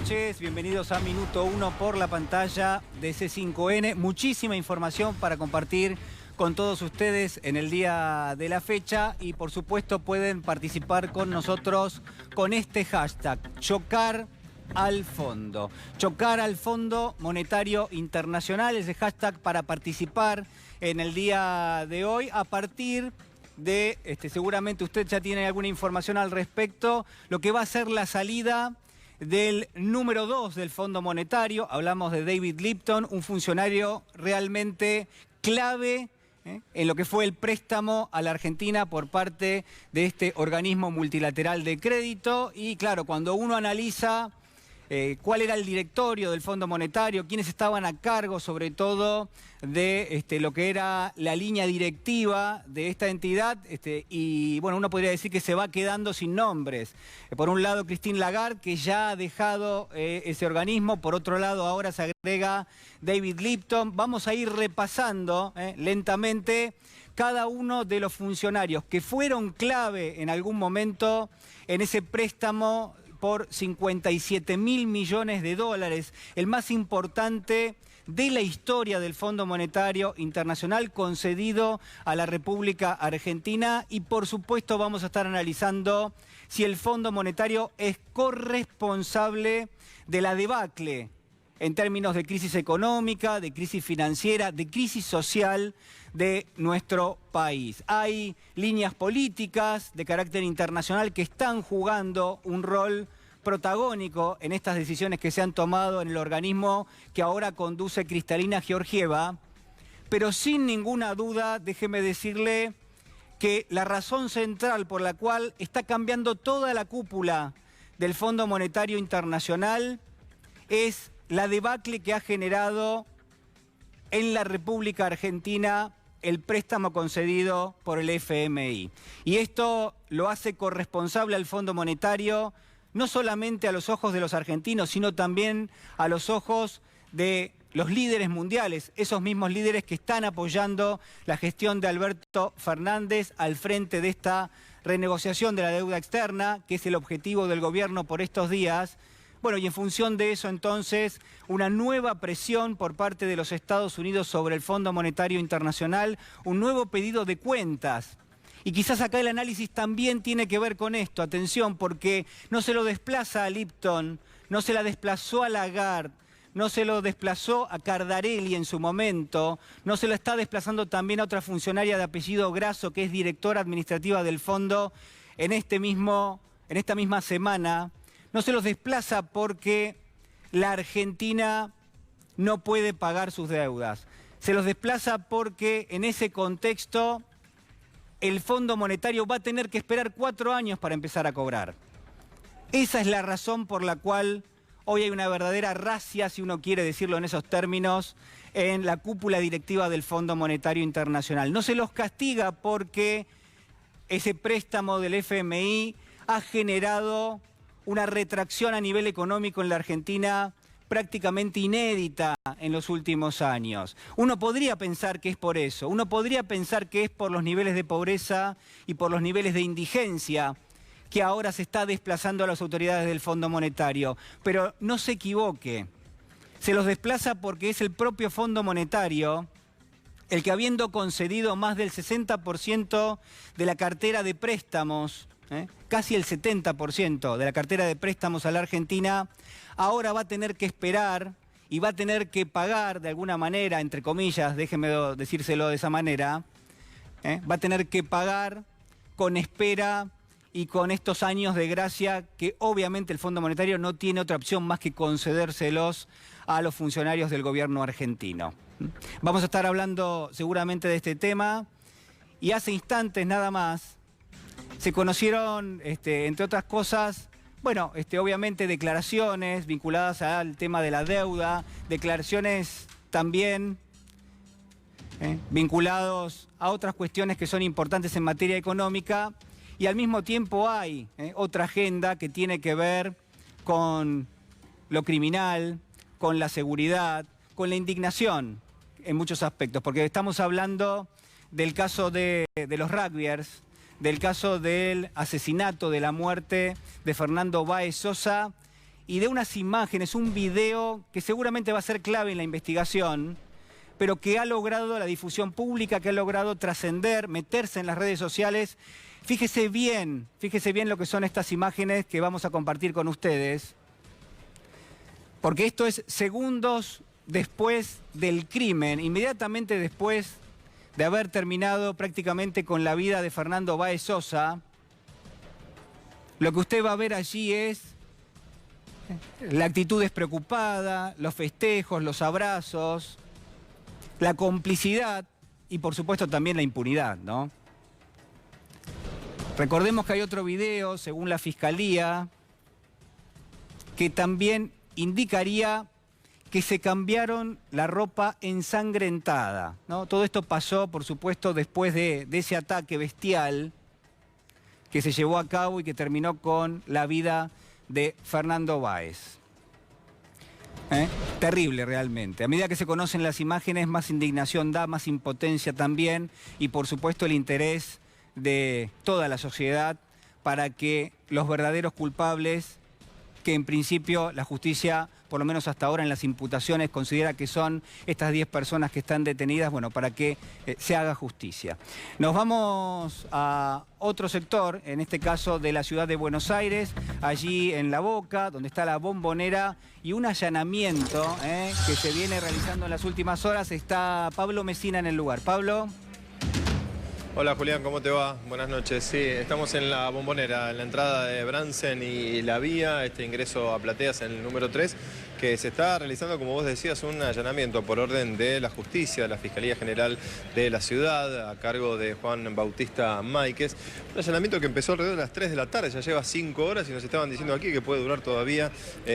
noches, bienvenidos a Minuto 1 por la pantalla de C5N. Muchísima información para compartir con todos ustedes en el día de la fecha y por supuesto pueden participar con nosotros con este hashtag, chocar al fondo. Chocar al Fondo Monetario Internacional es el hashtag para participar en el día de hoy a partir de, seguramente usted ya tiene alguna información al respecto, lo que va a ser la salida del número 2 del Fondo Monetario. Hablamos de David Lipton, un funcionario realmente clave en lo que fue el préstamo a la Argentina por parte de este organismo multilateral de crédito. Y claro, cuando uno analiza cuál era el directorio del Fondo Monetario, quiénes estaban a cargo sobre todo de lo que era la línea directiva de esta entidad, y bueno, uno podría decir que se va quedando sin nombres. Por un lado, Christine Lagarde, que ya ha dejado ese organismo. Por otro lado, ahora se agrega David Lipton. Vamos a ir repasando lentamente cada uno de los funcionarios que fueron clave en algún momento en ese préstamo por 57.000 millones de dólares, el más importante de la historia del Fondo Monetario Internacional concedido a la República Argentina. Y por supuesto vamos a estar analizando si el Fondo Monetario es corresponsable de la debacle en términos de crisis económica, de crisis financiera, de crisis social de nuestro país. Hay líneas políticas de carácter internacional que están jugando un rol protagónico en estas decisiones que se han tomado en el organismo que ahora conduce Kristalina Georgieva, pero sin ninguna duda, déjeme decirle que la razón central por la cual está cambiando toda la cúpula del Fondo Monetario Internacional es la debacle que ha generado en la República Argentina el préstamo concedido por el FMI. Y esto lo hace corresponsable al Fondo Monetario, no solamente a los ojos de los argentinos, sino también a los ojos de los líderes mundiales, esos mismos líderes que están apoyando la gestión de Alberto Fernández al frente de esta renegociación de la deuda externa, que es el objetivo del gobierno por estos días. Bueno, y en función de eso, entonces, una nueva presión por parte de los Estados Unidos sobre el Fondo Monetario Internacional, un nuevo pedido de cuentas. Y quizás acá el análisis también tiene que ver con esto. Atención, porque no se lo desplaza a Lipton, no se la desplazó a Lagarde, no se lo desplazó a Cardarelli en su momento, no se lo está desplazando también a otra funcionaria de apellido Grasso, que es directora administrativa del fondo en esta misma semana. No se los desplaza porque la Argentina no puede pagar sus deudas. Se los desplaza porque en ese contexto el Fondo Monetario va a tener que esperar 4 años para empezar a cobrar. Esa es la razón por la cual hoy hay una verdadera racia, si uno quiere decirlo en esos términos, en la cúpula directiva del Fondo Monetario Internacional. No se los castiga porque ese préstamo del FMI ha generado una retracción a nivel económico en la Argentina prácticamente inédita en los últimos años. Uno podría pensar que es por eso, uno podría pensar que es por los niveles de pobreza y por los niveles de indigencia que ahora se está desplazando a las autoridades del Fondo Monetario. Pero no se equivoque, se los desplaza porque es el propio Fondo Monetario el que, habiendo concedido más del 60% de la cartera de préstamos, casi el 70% de la cartera de préstamos a la Argentina, ahora va a tener que esperar y va a tener que pagar de alguna manera, entre comillas, déjeme decírselo de esa manera, va a tener que pagar con espera y con estos años de gracia que obviamente el Fondo Monetario no tiene otra opción más que concedérselos a los funcionarios del gobierno argentino. Vamos a estar hablando seguramente de este tema y hace instantes nada más se conocieron, entre otras cosas, bueno, obviamente declaraciones vinculadas al tema de la deuda, declaraciones también vinculados a otras cuestiones que son importantes en materia económica, y al mismo tiempo hay otra agenda que tiene que ver con lo criminal, con la seguridad, con la indignación en muchos aspectos, porque estamos hablando del caso de los rugbyers, del caso del asesinato, de la muerte de Fernando Báez Sosa y de unas imágenes, un video que seguramente va a ser clave en la investigación, pero que ha logrado la difusión pública, que ha logrado trascender, meterse en las redes sociales. Fíjese bien lo que son estas imágenes que vamos a compartir con ustedes, porque esto es segundos después del crimen, inmediatamente después de haber terminado prácticamente con la vida de Fernando Báez Sosa. Lo que usted va a ver allí es la actitud despreocupada, los festejos, los abrazos, la complicidad y por supuesto también la impunidad, ¿no? Recordemos que hay otro video, según la Fiscalía, que también indicaría que se cambiaron la ropa ensangrentada, ¿no? Todo esto pasó, por supuesto, después de ese ataque bestial que se llevó a cabo y que terminó con la vida de Fernando Báez. Terrible realmente. A medida que se conocen las imágenes, más indignación da, más impotencia también y por supuesto el interés de toda la sociedad para que los verdaderos culpables, que en principio la justicia, por lo menos hasta ahora en las imputaciones, considera que son estas 10 personas que están detenidas, bueno, para que se haga justicia. Nos vamos a otro sector, en este caso de la ciudad de Buenos Aires, allí en La Boca, donde está la Bombonera, y un allanamiento que se viene realizando en las últimas horas. Está Pablo Mesina en el lugar. Pablo. Hola Julián, ¿cómo te va? Buenas noches. Sí, estamos en la Bombonera, en la entrada de Bransen y La Vía, este ingreso a Plateas en el número 3, que se está realizando, como vos decías, un allanamiento por orden de la justicia, de la Fiscalía General de la ciudad, a cargo de Juan Bautista Máiquez. Un allanamiento que empezó alrededor de las 3 de la tarde, ya lleva 5 horas y nos estaban diciendo aquí que puede durar todavía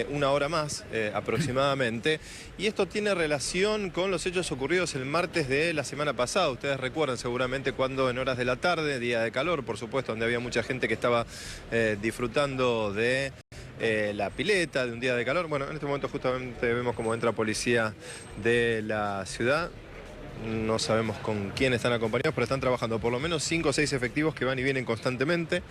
1 hora más aproximadamente. Y esto tiene relación con los hechos ocurridos el martes de la semana pasada. Ustedes recuerdan seguramente cuando en horas de la tarde, día de calor, por supuesto, donde había mucha gente que estaba disfrutando de la pileta, de un día de calor. Bueno, en este momento justamente vemos cómo entra policía de la ciudad. No sabemos con quién están acompañados, pero están trabajando por lo menos 5 o 6 efectivos que van y vienen constantemente.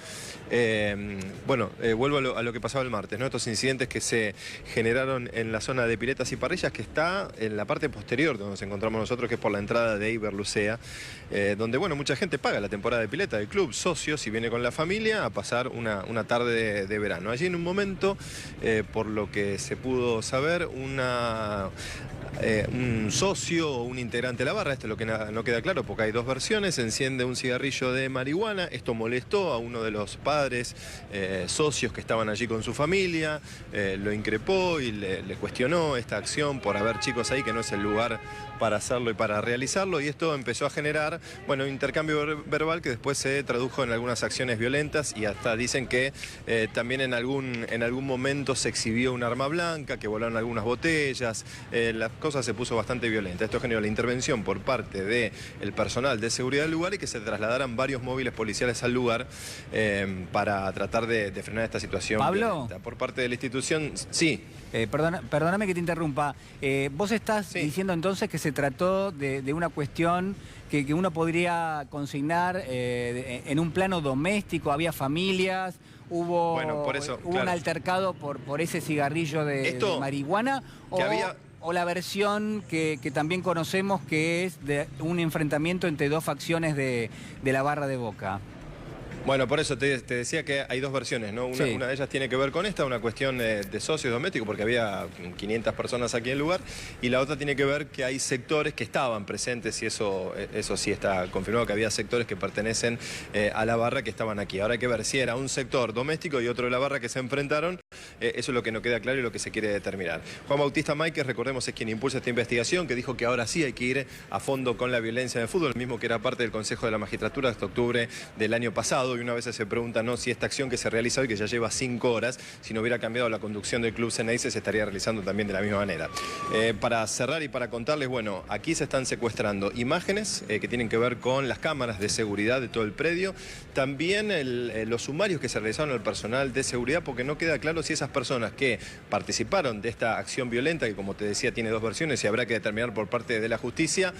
Vuelvo a lo que pasaba el martes, ¿no? Estos incidentes que se generaron en la zona de piletas y parrillas, que está en la parte posterior donde nos encontramos nosotros, que es por la entrada de Iberlucea, donde, bueno, mucha gente paga la temporada de pileta del club, socios, y viene con la familia a pasar una tarde de verano. Allí en un momento, por lo que se pudo saber, un socio o un integrante de la barra, esto es lo que no queda claro porque hay 2 versiones, enciende un cigarrillo de marihuana. Esto molestó a uno de los padres socios que estaban allí con su familia, lo increpó y le cuestionó esta acción por haber chicos ahí, que no es el lugar para hacerlo y para realizarlo, y esto empezó a generar, bueno, un intercambio verbal que después se tradujo en algunas acciones violentas, y hasta dicen que también en algún momento se exhibió un arma blanca, que volaron algunas botellas. La cosa se puso bastante violenta. Esto generó la intervención por parte del personal de seguridad del lugar y que se trasladaran varios móviles policiales al lugar para tratar de frenar esta situación. Pablo, violenta. Por parte de la institución, sí. Perdóname que te interrumpa. Vos estás diciendo entonces que se trató de una cuestión que uno podría consignar en un plano doméstico. Había familias, hubo un altercado por ese cigarrillo de marihuana, o la versión que también conocemos, que es de un enfrentamiento entre 2 facciones de la barra de Boca. Bueno, por eso te decía que hay 2 versiones, ¿no? Una de ellas tiene que ver con una cuestión de socios domésticos, porque había 500 personas aquí en el lugar, y la otra tiene que ver que hay sectores que estaban presentes, y eso sí está confirmado, que había sectores que pertenecen a la barra que estaban aquí. Ahora hay que ver si era un sector doméstico y otro de la barra que se enfrentaron. Eso es lo que no queda claro y lo que se quiere determinar. Juan Bautista Máiquez, recordemos, es quien impulsa esta investigación, que dijo que ahora sí hay que ir a fondo con la violencia en el fútbol, el mismo que era parte del Consejo de la Magistratura hasta octubre del año pasado. Y una vez se pregunta, ¿no?, si esta acción que se realiza hoy, que ya lleva 5 horas, si no hubiera cambiado la conducción del club Ceneice, se estaría realizando también de la misma manera. Para cerrar y para contarles, bueno, aquí se están secuestrando imágenes que tienen que ver con las cámaras de seguridad de todo el predio, también los sumarios que se realizaron al personal de seguridad, porque no queda claro si esas personas que participaron de esta acción violenta, que como te decía tiene 2 versiones y habrá que determinar por parte de la justicia,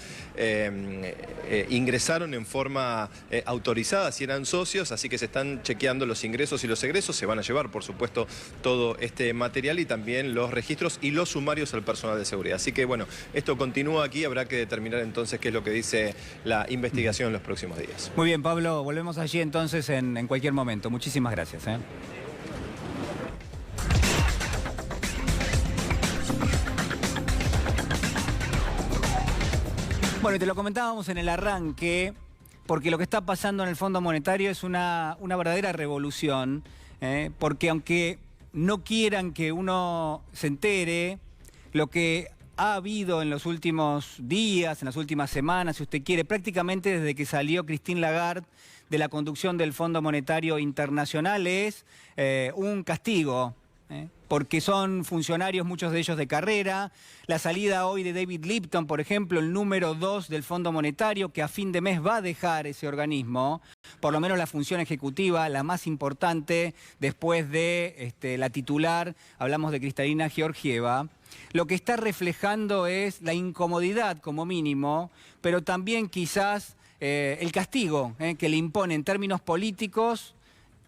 ingresaron en forma autorizada, si eran socios, medios, así que se están chequeando los ingresos y los egresos, se van a llevar, por supuesto, todo este material y también los registros y los sumarios al personal de seguridad. Así que, bueno, esto continúa aquí, habrá que determinar entonces qué es lo que dice la investigación en los próximos días. Muy bien, Pablo, volvemos allí entonces en cualquier momento. Muchísimas gracias. Bueno, te lo comentábamos en el arranque, porque lo que está pasando en el Fondo Monetario es una verdadera revolución, porque aunque no quieran que uno se entere, lo que ha habido en los últimos días, en las últimas semanas, si usted quiere, prácticamente desde que salió Christine Lagarde de la conducción del Fondo Monetario Internacional, es un castigo, porque son funcionarios, muchos de ellos de carrera. La salida hoy de David Lipton, por ejemplo, el número 2 del Fondo Monetario, que a fin de mes va a dejar ese organismo, por lo menos la función ejecutiva, la más importante después de la titular, hablamos de Kristalina Georgieva. Lo que está reflejando es la incomodidad como mínimo, pero también quizás el castigo que le impone en términos políticos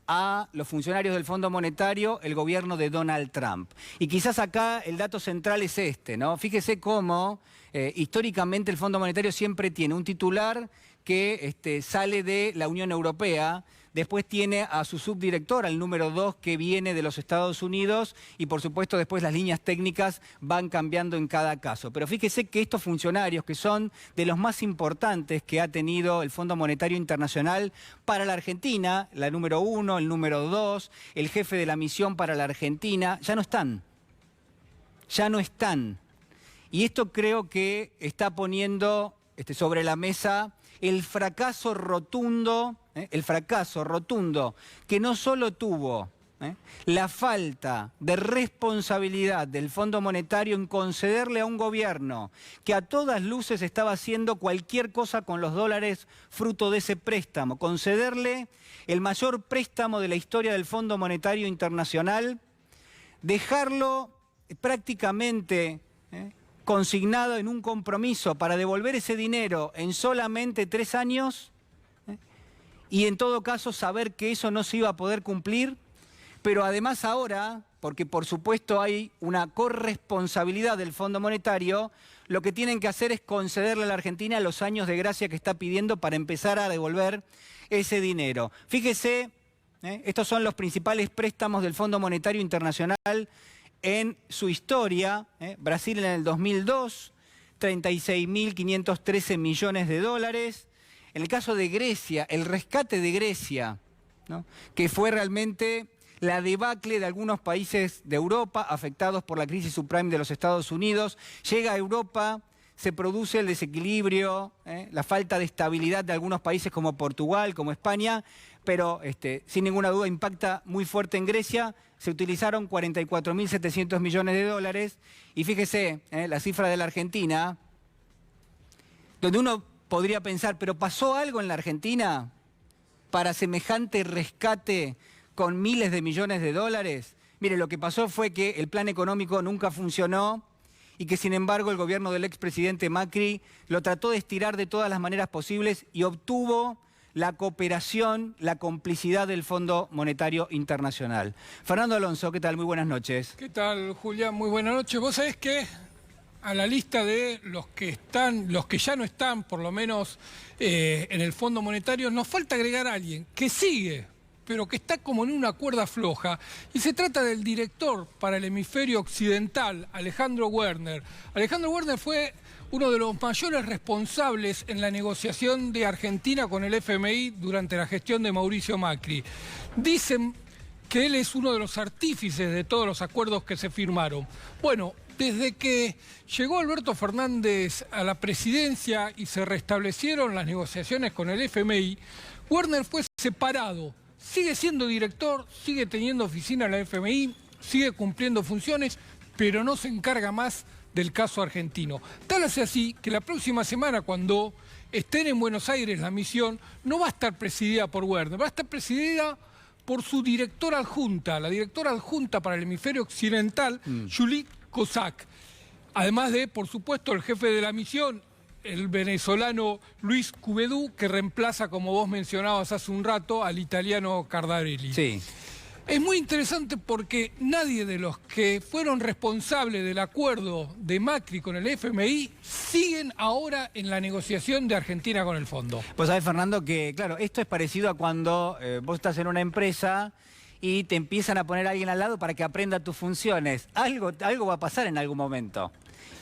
a los funcionarios del Fondo Monetario el gobierno de Donald Trump. Y quizás acá el dato central es este, ¿no? Fíjese cómo históricamente el Fondo Monetario siempre tiene un titular que sale de la Unión Europea, después tiene a su subdirector, al número 2, que viene de los Estados Unidos, y por supuesto después las líneas técnicas van cambiando en cada caso. Pero fíjese que estos funcionarios, que son de los más importantes que ha tenido el Fondo Monetario Internacional para la Argentina, la número 1, el número 2, el jefe de la misión para la Argentina, ya no están. Ya no están. Y esto creo que está poniendo sobre la mesa el fracaso rotundo que no solo tuvo la falta de responsabilidad del Fondo Monetario en concederle a un gobierno que a todas luces estaba haciendo cualquier cosa con los dólares fruto de ese préstamo, concederle el mayor préstamo de la historia del Fondo Monetario Internacional, dejarlo prácticamente consignado en un compromiso para devolver ese dinero en solamente 3 años y en todo caso saber que eso no se iba a poder cumplir, pero además ahora, porque por supuesto hay una corresponsabilidad del Fondo Monetario, lo que tienen que hacer es concederle a la Argentina los años de gracia que está pidiendo para empezar a devolver ese dinero. Fíjese, estos son los principales préstamos del Fondo Monetario Internacional en su historia. Brasil en el 2002, 36.513 millones de dólares. En el caso de Grecia, el rescate de Grecia, ¿no?, que fue realmente la debacle de algunos países de Europa afectados por la crisis subprime de los Estados Unidos. Llega a Europa, se produce el desequilibrio, la falta de estabilidad de algunos países como Portugal, como España, pero sin ninguna duda impacta muy fuerte en Grecia. Se utilizaron 44.700 millones de dólares y fíjese la cifra de la Argentina, donde uno podría pensar, ¿pero pasó algo en la Argentina para semejante rescate con miles de millones de dólares? Mire, lo que pasó fue que el plan económico nunca funcionó y que sin embargo el gobierno del expresidente Macri lo trató de estirar de todas las maneras posibles y obtuvo la cooperación, la complicidad del Fondo Monetario Internacional. Fernando Alonso, ¿qué tal? Muy buenas noches. ¿Qué tal, Julián? Muy buenas noches. Vos sabés que a la lista de los que ya no están, por lo menos en el Fondo Monetario, nos falta agregar a alguien que sigue, pero que está como en una cuerda floja, y se trata del director para el hemisferio occidental, Alejandro Werner. Alejandro Werner fue uno de los mayores responsables en la negociación de Argentina con el FMI durante la gestión de Mauricio Macri. Dicen que él es uno de los artífices de todos los acuerdos que se firmaron. Bueno, desde que llegó Alberto Fernández a la presidencia y se restablecieron las negociaciones con el FMI, Werner fue separado. Sigue siendo director, sigue teniendo oficina en la FMI, sigue cumpliendo funciones, pero no se encarga más del caso argentino. Tal hace así que la próxima semana, cuando estén en Buenos Aires la misión, no va a estar presidida por Werner, va a estar presidida por su directora adjunta, la directora adjunta para el hemisferio occidental, Julie Kozak. Además de, por supuesto, el jefe de la misión, el venezolano Luis Cuvedú, que reemplaza, como vos mencionabas hace un rato, al italiano Cardarelli. Sí. Es muy interesante porque nadie de los que fueron responsables del acuerdo de Macri con el FMI siguen ahora en la negociación de Argentina con el fondo. Pues sabés, Fernando, que claro, esto es parecido a cuando vos estás en una empresa y te empiezan a poner a alguien al lado para que aprenda tus funciones. Algo va a pasar en algún momento.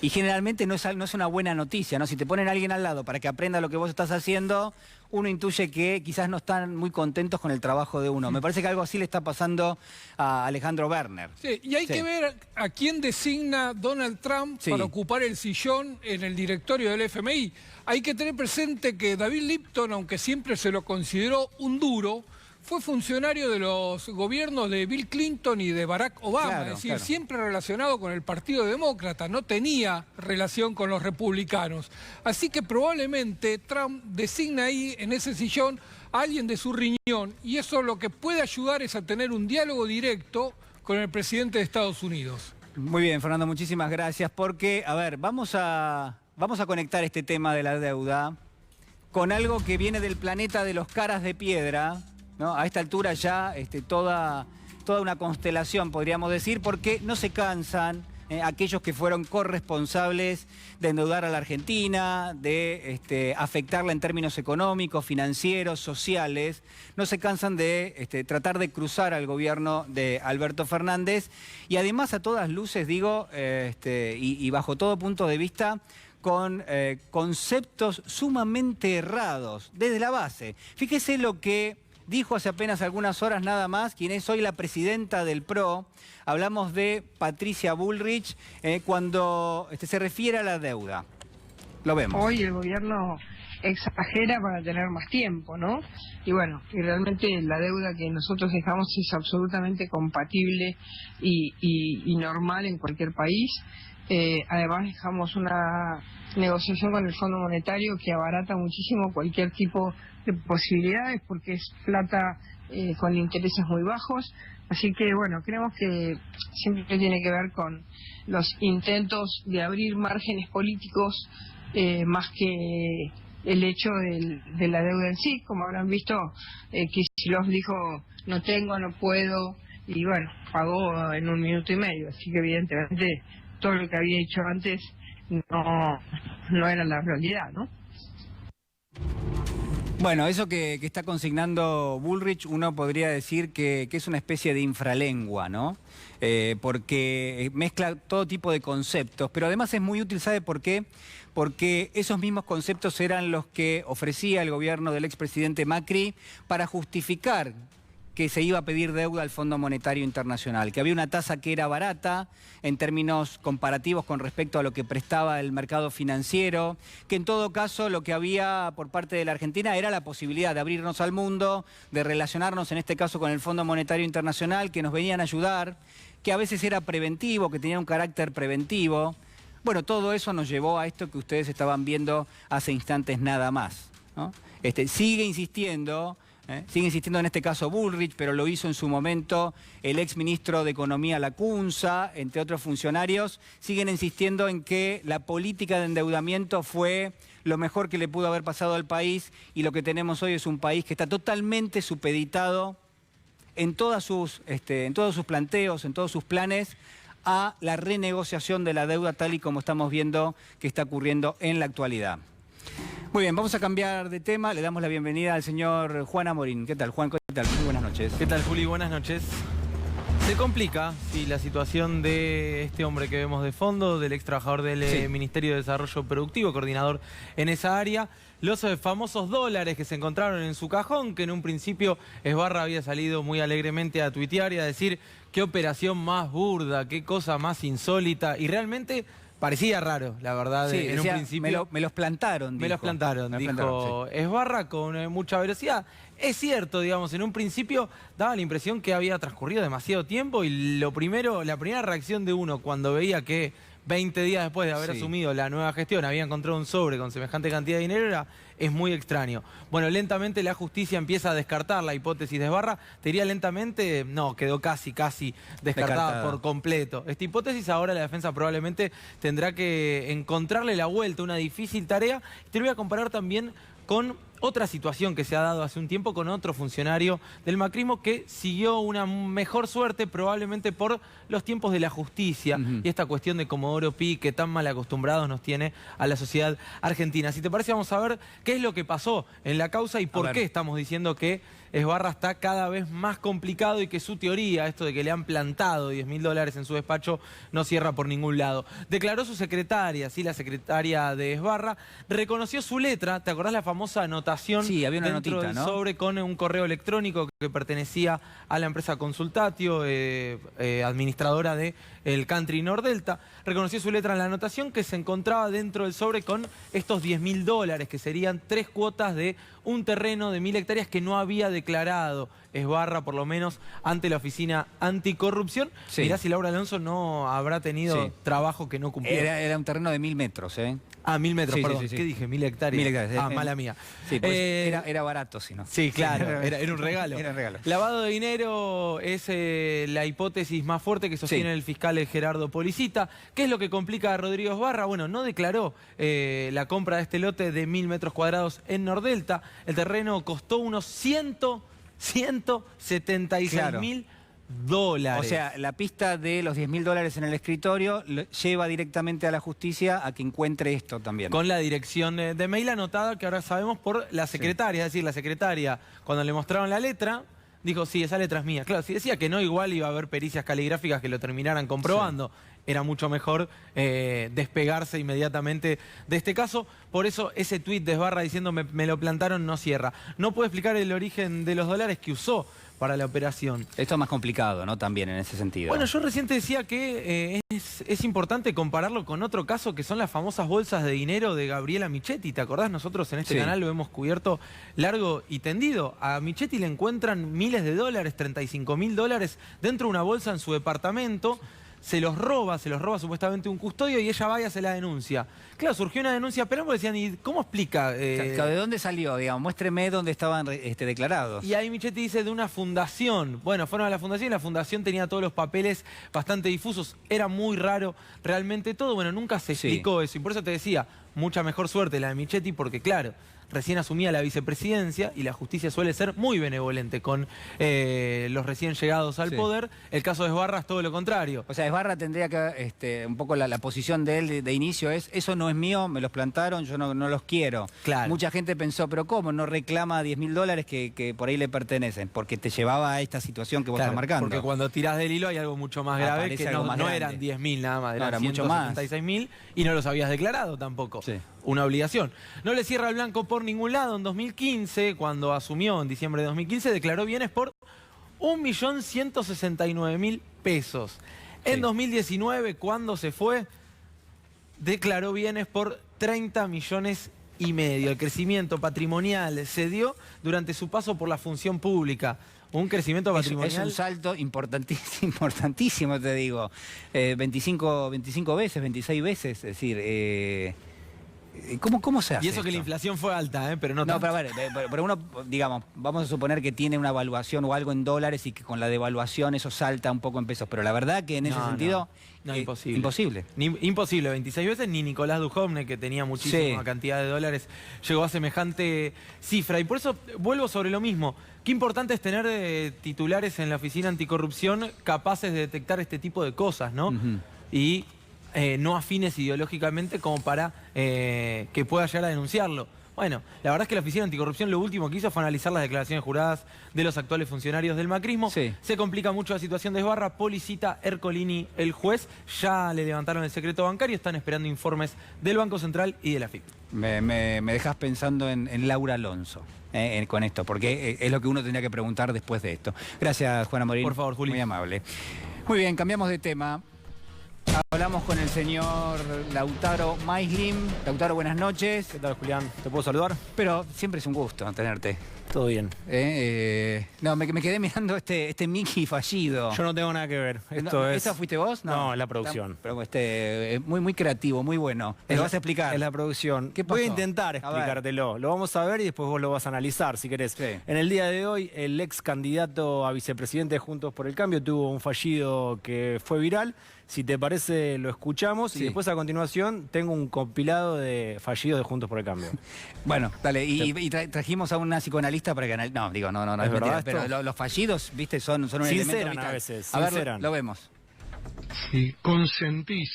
Y generalmente no es una buena noticia, ¿no? Si te ponen a alguien al lado para que aprenda lo que vos estás haciendo, uno intuye que quizás no están muy contentos con el trabajo de uno. Me parece que algo así le está pasando a Alejandro Werner. Sí, y hay que ver a quién designa Donald Trump para ocupar el sillón en el directorio del FMI. Hay que tener presente que David Lipton, aunque siempre se lo consideró un duro, fue funcionario de los gobiernos de Bill Clinton y de Barack Obama, Claro, es decir, claro. siempre relacionado con el Partido Demócrata, no tenía relación con los republicanos. Así que probablemente Trump designa ahí, en ese sillón, a alguien de su riñón, y eso lo que puede ayudar es a tener un diálogo directo con el presidente de Estados Unidos. Muy bien, Fernando, muchísimas gracias, porque, a ver, vamos a conectar este tema de la deuda con algo que viene del planeta de los caras de piedra, ¿no? A esta altura ya toda una constelación, podríamos decir, porque no se cansan aquellos que fueron corresponsables de endeudar a la Argentina, de afectarla en términos económicos, financieros, sociales. No se cansan de tratar de cruzar al gobierno de Alberto Fernández. Y además, a todas luces, digo, y bajo todo punto de vista, con conceptos sumamente errados desde la base. Fíjese lo que dijo hace apenas algunas horas nada más, quien es hoy la presidenta del PRO. Hablamos de Patricia Bullrich cuando se refiere a la deuda. Lo vemos. Hoy el gobierno exagera para tener más tiempo, ¿no? Y bueno, y realmente la deuda que nosotros dejamos es absolutamente compatible y normal en cualquier país. Además dejamos una negociación con el Fondo Monetario que abarata muchísimo cualquier tipo de posibilidades porque es plata con intereses muy bajos. Así que bueno, creemos que siempre tiene que ver con los intentos de abrir márgenes políticos más que el hecho de la deuda en sí. Como habrán visto, Kicillof dijo no tengo, no puedo, y bueno, pagó en 1 minuto y medio. Así que evidentemente todo lo que había dicho antes no era la realidad, ¿no? Bueno, eso que está consignando Bullrich, uno podría decir que es una especie de infralengua, ¿no? Porque mezcla todo tipo de conceptos, pero además es muy útil, ¿sabe por qué? Porque esos mismos conceptos eran los que ofrecía el gobierno del expresidente Macri para justificar que se iba a pedir deuda al Fondo Monetario Internacional, que había una tasa que era barata en términos comparativos con respecto a lo que prestaba el mercado financiero, que en todo caso lo que había por parte de la Argentina era la posibilidad de abrirnos al mundo, de relacionarnos en este caso con el Fondo Monetario Internacional, que nos venían a ayudar, que a veces era preventivo, que tenía un carácter preventivo. Bueno, todo eso nos llevó a esto que ustedes estaban viendo hace instantes nada más, ¿no? Sigue insistiendo en este caso Bullrich, pero lo hizo en su momento el exministro de Economía Lacunza, entre otros funcionarios, siguen insistiendo en que la política de endeudamiento fue lo mejor que le pudo haber pasado al país y lo que tenemos hoy es un país que está totalmente supeditado en todos sus planteos, en todos sus planes, a la renegociación de la deuda tal y como estamos viendo que está ocurriendo en la actualidad. Muy bien, vamos a cambiar de tema. Le damos la bienvenida al señor Juan Amorín. ¿Qué tal, Juan? ¿Qué tal? Muy buenas noches. ¿Qué tal, Juli? Buenas noches. Se complica, sí, la situación de este hombre que vemos de fondo, del ex trabajador del Ministerio de Desarrollo Productivo, coordinador en esa área. Los famosos dólares que se encontraron en su cajón, que en un principio Esbarra había salido muy alegremente a tuitear y a decir qué operación más burda, qué cosa más insólita, y realmente parecía raro, la verdad, sí, en decía, un principio. Me los plantaron, Me los plantaron, dijo Esbarra con mucha velocidad. Es cierto, digamos, en un principio daba la impresión que había transcurrido demasiado tiempo y la primera reacción de uno cuando veía que 20 días después de haber asumido la nueva gestión, había encontrado un sobre con semejante cantidad de dinero, es muy extraño. Bueno, lentamente la justicia empieza a descartar la hipótesis de Esbarra. Te diría lentamente, no, quedó casi descartada por completo. Esta hipótesis ahora la defensa probablemente tendrá que encontrarle la vuelta, una difícil tarea. Te lo voy a comparar también con otra situación que se ha dado hace un tiempo con otro funcionario del macrismo que siguió una mejor suerte probablemente por los tiempos de la justicia y esta cuestión de Comodoro Pi que tan mal acostumbrados nos tiene a la sociedad argentina. Si te parece, vamos a ver qué es lo que pasó en la causa y por qué estamos diciendo que Esbarra está cada vez más complicado y que su teoría, esto de que le han plantado $10.000 en su despacho, no cierra por ningún lado. Declaró su secretaria, la secretaria de Esbarra, reconoció su letra. ¿Te acordás la famosa anotación? Sí, había una dentro notita, del ¿no? sobre con un correo electrónico que pertenecía a la empresa Consultatio, administradora del Country Nordelta. Reconoció su letra en la anotación que se encontraba dentro del sobre con estos $10.000, que serían 3 cuotas de un terreno de 1.000 hectáreas que no había declarado Esbarra, por lo menos, ante la Oficina Anticorrupción. Mirá si Laura Alonso no habrá tenido trabajo que no cumplió. Era un terreno de 1.000 metros, ¿eh? Ah, 1.000 metros, perdón. ¿Qué dije? 1.000 hectáreas. 1.000 hectáreas. Ah, mala mía. Sí, pues era barato, si no. Sí, claro, era un regalo. Era un regalo. Lavado de dinero es la hipótesis más fuerte que sostiene el fiscal Gerardo Policita. ¿Qué es lo que complica a Rodrigo Esbarra? Bueno, no declaró la compra de este lote de 1.000 metros cuadrados en Nordelta. El terreno costó unos 176.000 dólares. O sea, la pista de los $10.000 en el escritorio lleva directamente a la justicia a que encuentre esto también. Con la dirección de mail anotada que ahora sabemos por la secretaria. Es decir, la secretaria, cuando le mostraron la letra, dijo, sí, esa letra es mía. Claro, si decía que no, igual iba a haber pericias caligráficas que lo terminaran comprobando. Era mucho mejor despegarse inmediatamente de este caso. Por eso ese tuit de Esbarra diciendo me lo plantaron no cierra. No puede explicar el origen de los dólares que usó para la operación. Esto es más complicado, ¿no? También en ese sentido. Bueno, yo recién te decía que es importante compararlo con otro caso que son las famosas bolsas de dinero de Gabriela Michetti. ¿Te acordás? Nosotros en este canal lo hemos cubierto largo y tendido. A Michetti le encuentran miles de dólares, $35.000 dentro de una bolsa en su departamento. Se los roba supuestamente un custodio y ella va y hace la denuncia. Claro, surgió una denuncia penal porque decían, ¿y cómo explica? ¿De dónde salió? Digamos, muéstreme dónde estaban declarados. Y ahí Michetti dice de una fundación. Bueno, fueron a la fundación y la fundación tenía todos los papeles bastante difusos. Era muy raro realmente todo. Bueno, nunca se explicó eso. Y por eso te decía, mucha mejor suerte la de Michetti porque, claro, recién asumía la vicepresidencia y la justicia suele ser muy benevolente con los recién llegados al poder. El caso de Esbarra es todo lo contrario. O sea, Esbarra tendría que, un poco la posición de él de inicio es, eso no es mío, me los plantaron, yo no los quiero. Claro. Mucha gente pensó, pero ¿cómo? No reclama $10.000 que por ahí le pertenecen, porque te llevaba a esta situación que vos estás marcando. Porque cuando tirás del hilo hay algo mucho más grave, aparece que no eran 10.000 nada más, eran mucho más. 176.000 y no los habías declarado tampoco. Una obligación. No le cierra el blanco por ningún lado. En 2015, cuando asumió en diciembre de 2015, declaró bienes por 1.169.000 pesos. En 2019, cuando se fue, declaró bienes por 30,5 millones. El crecimiento patrimonial se dio durante su paso por la función pública. Un crecimiento patrimonial. Es un salto importantísimo, te digo. 25 veces, 26 veces, es decir... ¿Cómo se hace? Y eso que la inflación fue alta, pero no tanto. Pero uno, digamos, vamos a suponer que tiene una evaluación o algo en dólares y que con la devaluación eso salta un poco en pesos. Pero la verdad que en ese sentido... No, imposible. Imposible. Imposible, 26 veces, ni Nicolás Dujovne, que tenía muchísima cantidad de dólares, llegó a semejante cifra. Y por eso vuelvo sobre lo mismo. Qué importante es tener titulares en la Oficina Anticorrupción capaces de detectar este tipo de cosas, ¿no? Y no afines ideológicamente como para que pueda llegar a denunciarlo. Bueno, la verdad es que la Oficina Anticorrupción lo último que hizo fue analizar las declaraciones juradas de los actuales funcionarios del macrismo. Se complica mucho la situación de Esbarra. Policita, Ercolini, el juez, ya le levantaron el secreto bancario, están esperando informes del Banco Central y de la FIP. Me dejas pensando en Laura Alonso con esto, porque es lo que uno tendría que preguntar después de esto. Gracias, Juana Morín. Por favor, Juli. Muy amable. Muy bien, cambiamos de tema. Hablamos con el señor Lautaro Maislim. Lautaro, buenas noches. ¿Qué tal, Julián? ¿Te puedo saludar? Pero siempre es un gusto tenerte. Todo bien. No, me quedé mirando este Mickey fallido. Yo no tengo nada que ver. ¿Esa fuiste vos? No, la producción. Pero muy creativo, muy bueno. ¿Te lo vas a explicar? Es la producción. ¿Qué pasó? Voy a intentar explicártelo. Lo vamos a ver y después vos lo vas a analizar, si querés. Sí. En el día de hoy, el ex candidato a vicepresidente de Juntos por el Cambio tuvo un fallido que fue viral. Si te parece, lo escuchamos sí. Y después a continuación tengo un compilado de fallidos de Juntos por el Cambio. Bueno, dale. Y trajimos a una psicoanalista para que analice. No, digo, no es mentira. Pero los fallidos, viste, son un elemento vital. A veces, a ver, lo vemos. Si consentís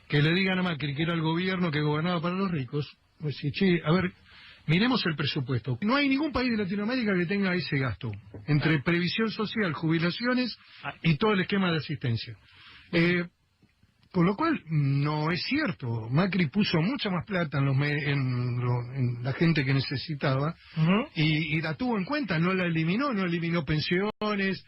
que le digan a Macri que era el gobierno que gobernaba para los ricos, pues sí, che, a ver, miremos el presupuesto. No hay ningún país de Latinoamérica que tenga ese gasto, entre previsión social, jubilaciones y todo el esquema de asistencia. Por lo cual, no es cierto. Macri puso mucha más plata en la gente que necesitaba y la tuvo en cuenta, no eliminó pensiones.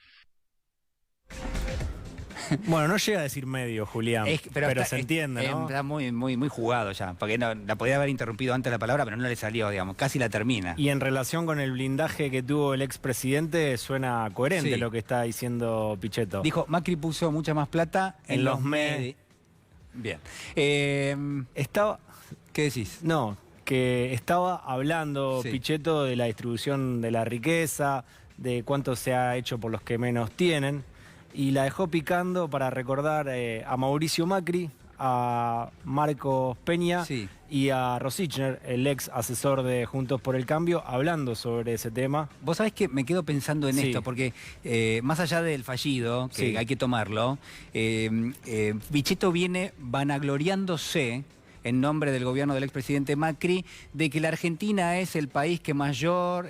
Bueno, no llega a decir medio, Julián, pero se entiende, ¿no? Está muy jugado ya, porque la podía haber interrumpido antes la palabra, pero no le salió, digamos, casi la termina. Y en relación con el blindaje que tuvo el expresidente, suena coherente lo que está diciendo Pichetto. Dijo, Macri puso mucha más plata en los medios. Bien. ¿Qué decís? No, que estaba hablando Pichetto de la distribución de la riqueza, de cuánto se ha hecho por los que menos tienen, y la dejó picando para recordar a Mauricio Macri, a Marcos Peña y a Rosichner, el ex asesor de Juntos por el Cambio, hablando sobre ese tema. Vos sabés que me quedo pensando en esto, porque más allá del fallido, que hay que tomarlo, Pichetto viene vanagloriándose en nombre del gobierno del expresidente Macri, de que la Argentina es el país que mayor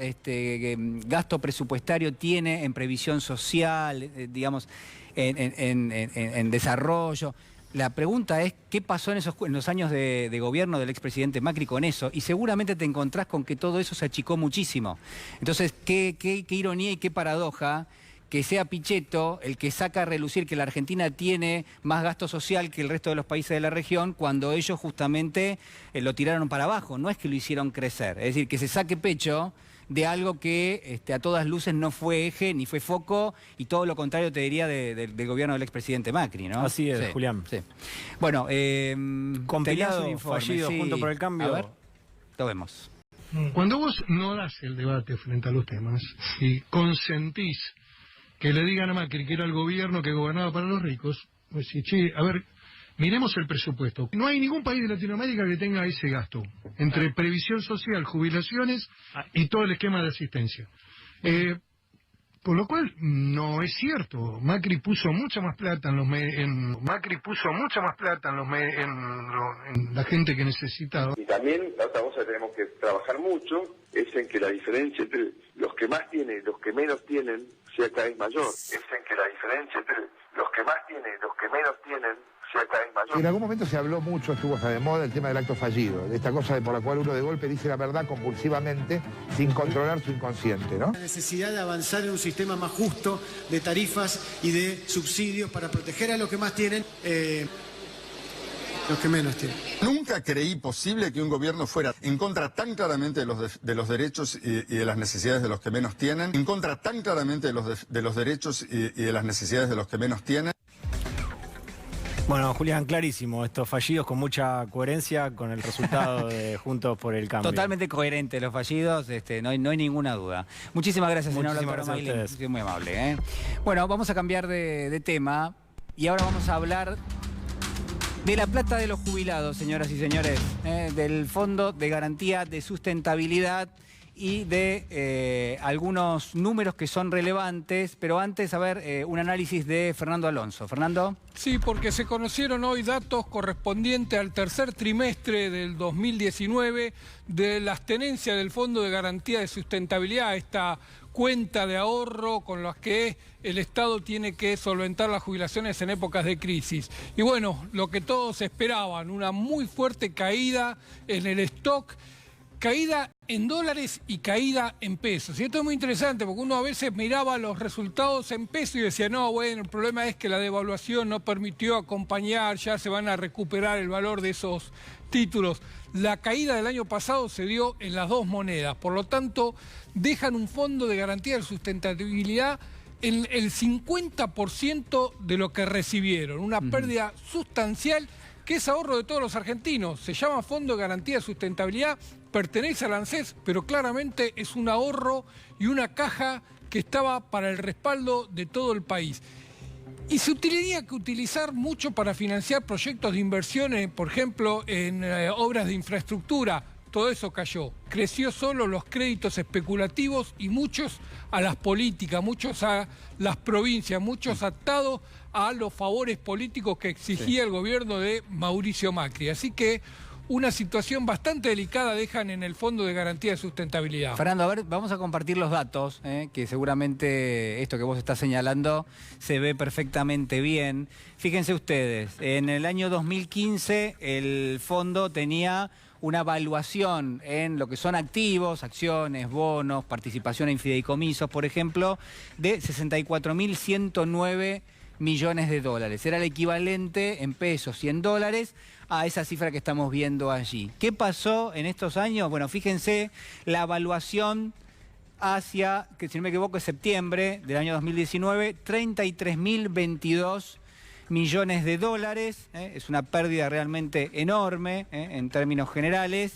gasto presupuestario tiene en previsión social, digamos, en desarrollo. La pregunta es, ¿qué pasó en los años de gobierno del expresidente Macri con eso? Y seguramente te encontrás con que todo eso se achicó muchísimo. Entonces, qué ironía y qué paradoja que sea Pichetto el que saca a relucir que la Argentina tiene más gasto social que el resto de los países de la región, cuando ellos justamente lo tiraron para abajo, no es que lo hicieron crecer. Es decir, que se saque pecho de algo que a todas luces no fue eje ni fue foco, y todo lo contrario te diría del gobierno del expresidente Macri, ¿no? Así es, Julián. Sí. Bueno, compilado, fallido, Juntos por el Cambio. A ver, lo vemos. Cuando vos no das el debate frente a los temas y consentís que le digan a Macri que era el gobierno que gobernaba para los ricos, pues sí, che, a ver, miremos el presupuesto. No hay ningún país de Latinoamérica que tenga ese gasto, entre previsión social, jubilaciones y todo el esquema de asistencia. Por lo cual, no es cierto. Macri puso mucha más plata en la gente que necesitaba. Y también la otra cosa que tenemos que trabajar mucho es en que la diferencia entre los que más tienen y los que menos tienen sea cada vez mayor. En algún momento se habló mucho, estuvo hasta de moda el tema del acto fallido, de esta cosa por la cual uno de golpe dice la verdad compulsivamente sin controlar su inconsciente, ¿no? La necesidad de avanzar en un sistema más justo de tarifas y de subsidios para proteger a los que más tienen, los que menos tienen. Nunca creí posible que un gobierno fuera en contra tan claramente de los derechos y de las necesidades de los que menos tienen, en contra tan claramente de los derechos y de las necesidades de los que menos tienen. Bueno, Julián, clarísimo, estos fallidos con mucha coherencia con el resultado de Juntos por el Cambio. Totalmente coherente los fallidos, no hay ninguna duda. Muchísimas gracias, señor Muchísimas gracias a ustedes. Muy amable. Bueno, vamos a cambiar de tema y ahora vamos a hablar de la plata de los jubilados, señoras y señores, del Fondo de Garantía de Sustentabilidad y de algunos números que son relevantes, pero antes, a ver, un análisis de Fernando Alonso. Fernando. Sí, porque se conocieron hoy datos correspondientes al tercer trimestre del 2019 de las tenencias del Fondo de Garantía de Sustentabilidad, esta cuenta de ahorro con las que el Estado tiene que solventar las jubilaciones en épocas de crisis. Y bueno, lo que todos esperaban, una muy fuerte caída en el stock, caída en dólares y caída en pesos. Y esto es muy interesante porque uno a veces miraba los resultados en pesos y decía, no, bueno, el problema es que la devaluación no permitió acompañar, ya se van a recuperar el valor de esos títulos. La caída del año pasado se dio en las dos monedas, por lo tanto, dejan un fondo de garantía de sustentabilidad en el 50% de lo que recibieron, una pérdida sustancial que es ahorro de todos los argentinos. Se llama Fondo de Garantía de Sustentabilidad, pertenece al ANSES, pero claramente es un ahorro y una caja que estaba para el respaldo de todo el país. Y se tendría que utilizar mucho para financiar proyectos de inversiones, por ejemplo, en obras de infraestructura. Todo eso cayó. Creció solo los créditos especulativos y muchos a las políticas, muchos a las provincias, muchos atados a los favores políticos que exigía el gobierno de Mauricio Macri. Así que una situación bastante delicada dejan en el Fondo de Garantía de Sustentabilidad. Fernando, a ver, vamos a compartir los datos, que seguramente esto que vos estás señalando se ve perfectamente bien. Fíjense ustedes, en el año 2015 el fondo tenía una valuación en lo que son activos, acciones, bonos, participación en fideicomisos, por ejemplo, de 64.109 millones de dólares. Era el equivalente en pesos y en dólares a esa cifra que estamos viendo allí. ¿Qué pasó en estos años? Bueno, fíjense la evaluación hacia, que si no me equivoco es septiembre del año 2019, 33.022 millones de dólares, es una pérdida realmente enorme en términos generales,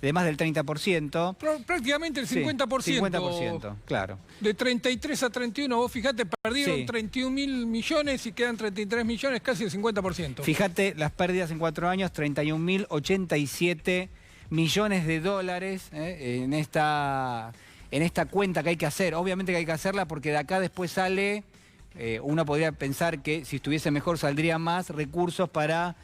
de más del 30%. Prácticamente el 50%. Sí, 50%, claro. De 33 a 31, vos fijate, perdieron 31.000 millones y quedan 33 millones, casi el 50%. Fíjate las pérdidas en 4 años, 31.087 millones de dólares en esta cuenta que hay que hacer. Obviamente que hay que hacerla porque de acá después sale... uno podría pensar que si estuviese mejor saldría más recursos para,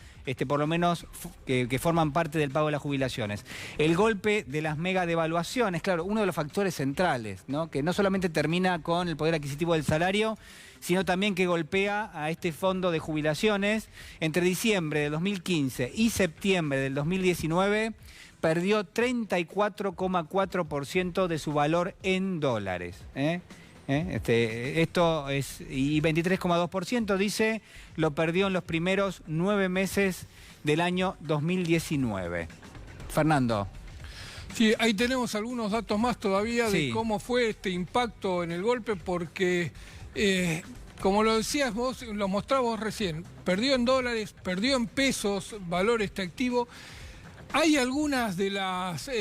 por lo menos, que forman parte del pago de las jubilaciones. El golpe de las mega devaluaciones, claro, uno de los factores centrales, ¿no? Que no solamente termina con el poder adquisitivo del salario, sino también que golpea a este fondo de jubilaciones. Entre diciembre del 2015 y septiembre del 2019 perdió 34,4% de su valor en dólares, esto es, y 23,2% dice, lo perdió en los primeros 9 meses del año 2019. Fernando. Sí, ahí tenemos algunos datos más todavía de cómo fue este impacto en el golpe, porque, como lo decías vos, lo mostrabas recién, perdió en dólares, perdió en pesos, valor este activo. Hay algunas de las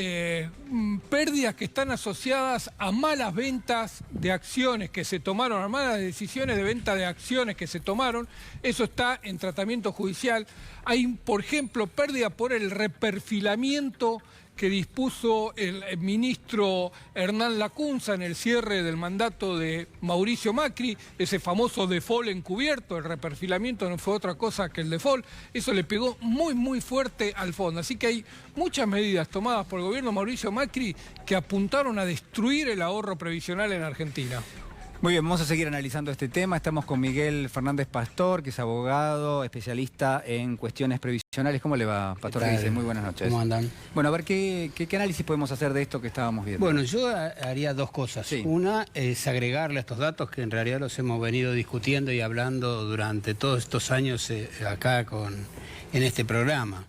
pérdidas que están asociadas a malas ventas de acciones que se tomaron, a malas decisiones de venta de acciones que se tomaron. Eso está en tratamiento judicial. Hay, por ejemplo, pérdida por el reperfilamiento que dispuso el ministro Hernán Lacunza en el cierre del mandato de Mauricio Macri, ese famoso default encubierto. El reperfilamiento no fue otra cosa que el default. Eso le pegó muy, muy fuerte al fondo. Así que hay muchas medidas tomadas por el gobierno de Mauricio Macri que apuntaron a destruir el ahorro previsional en Argentina. Muy bien, vamos a seguir analizando este tema. Estamos con Miguel Fernández Pastor, que es abogado, especialista en cuestiones previsionales. ¿Cómo le va, Pastor? ¿Qué dice? Muy buenas noches. ¿Cómo andan? Bueno, a ver, ¿qué análisis podemos hacer de esto que estábamos viendo? Bueno, yo haría dos cosas. Sí. Una es agregarle a estos datos que en realidad los hemos venido discutiendo y hablando durante todos estos años acá en este programa.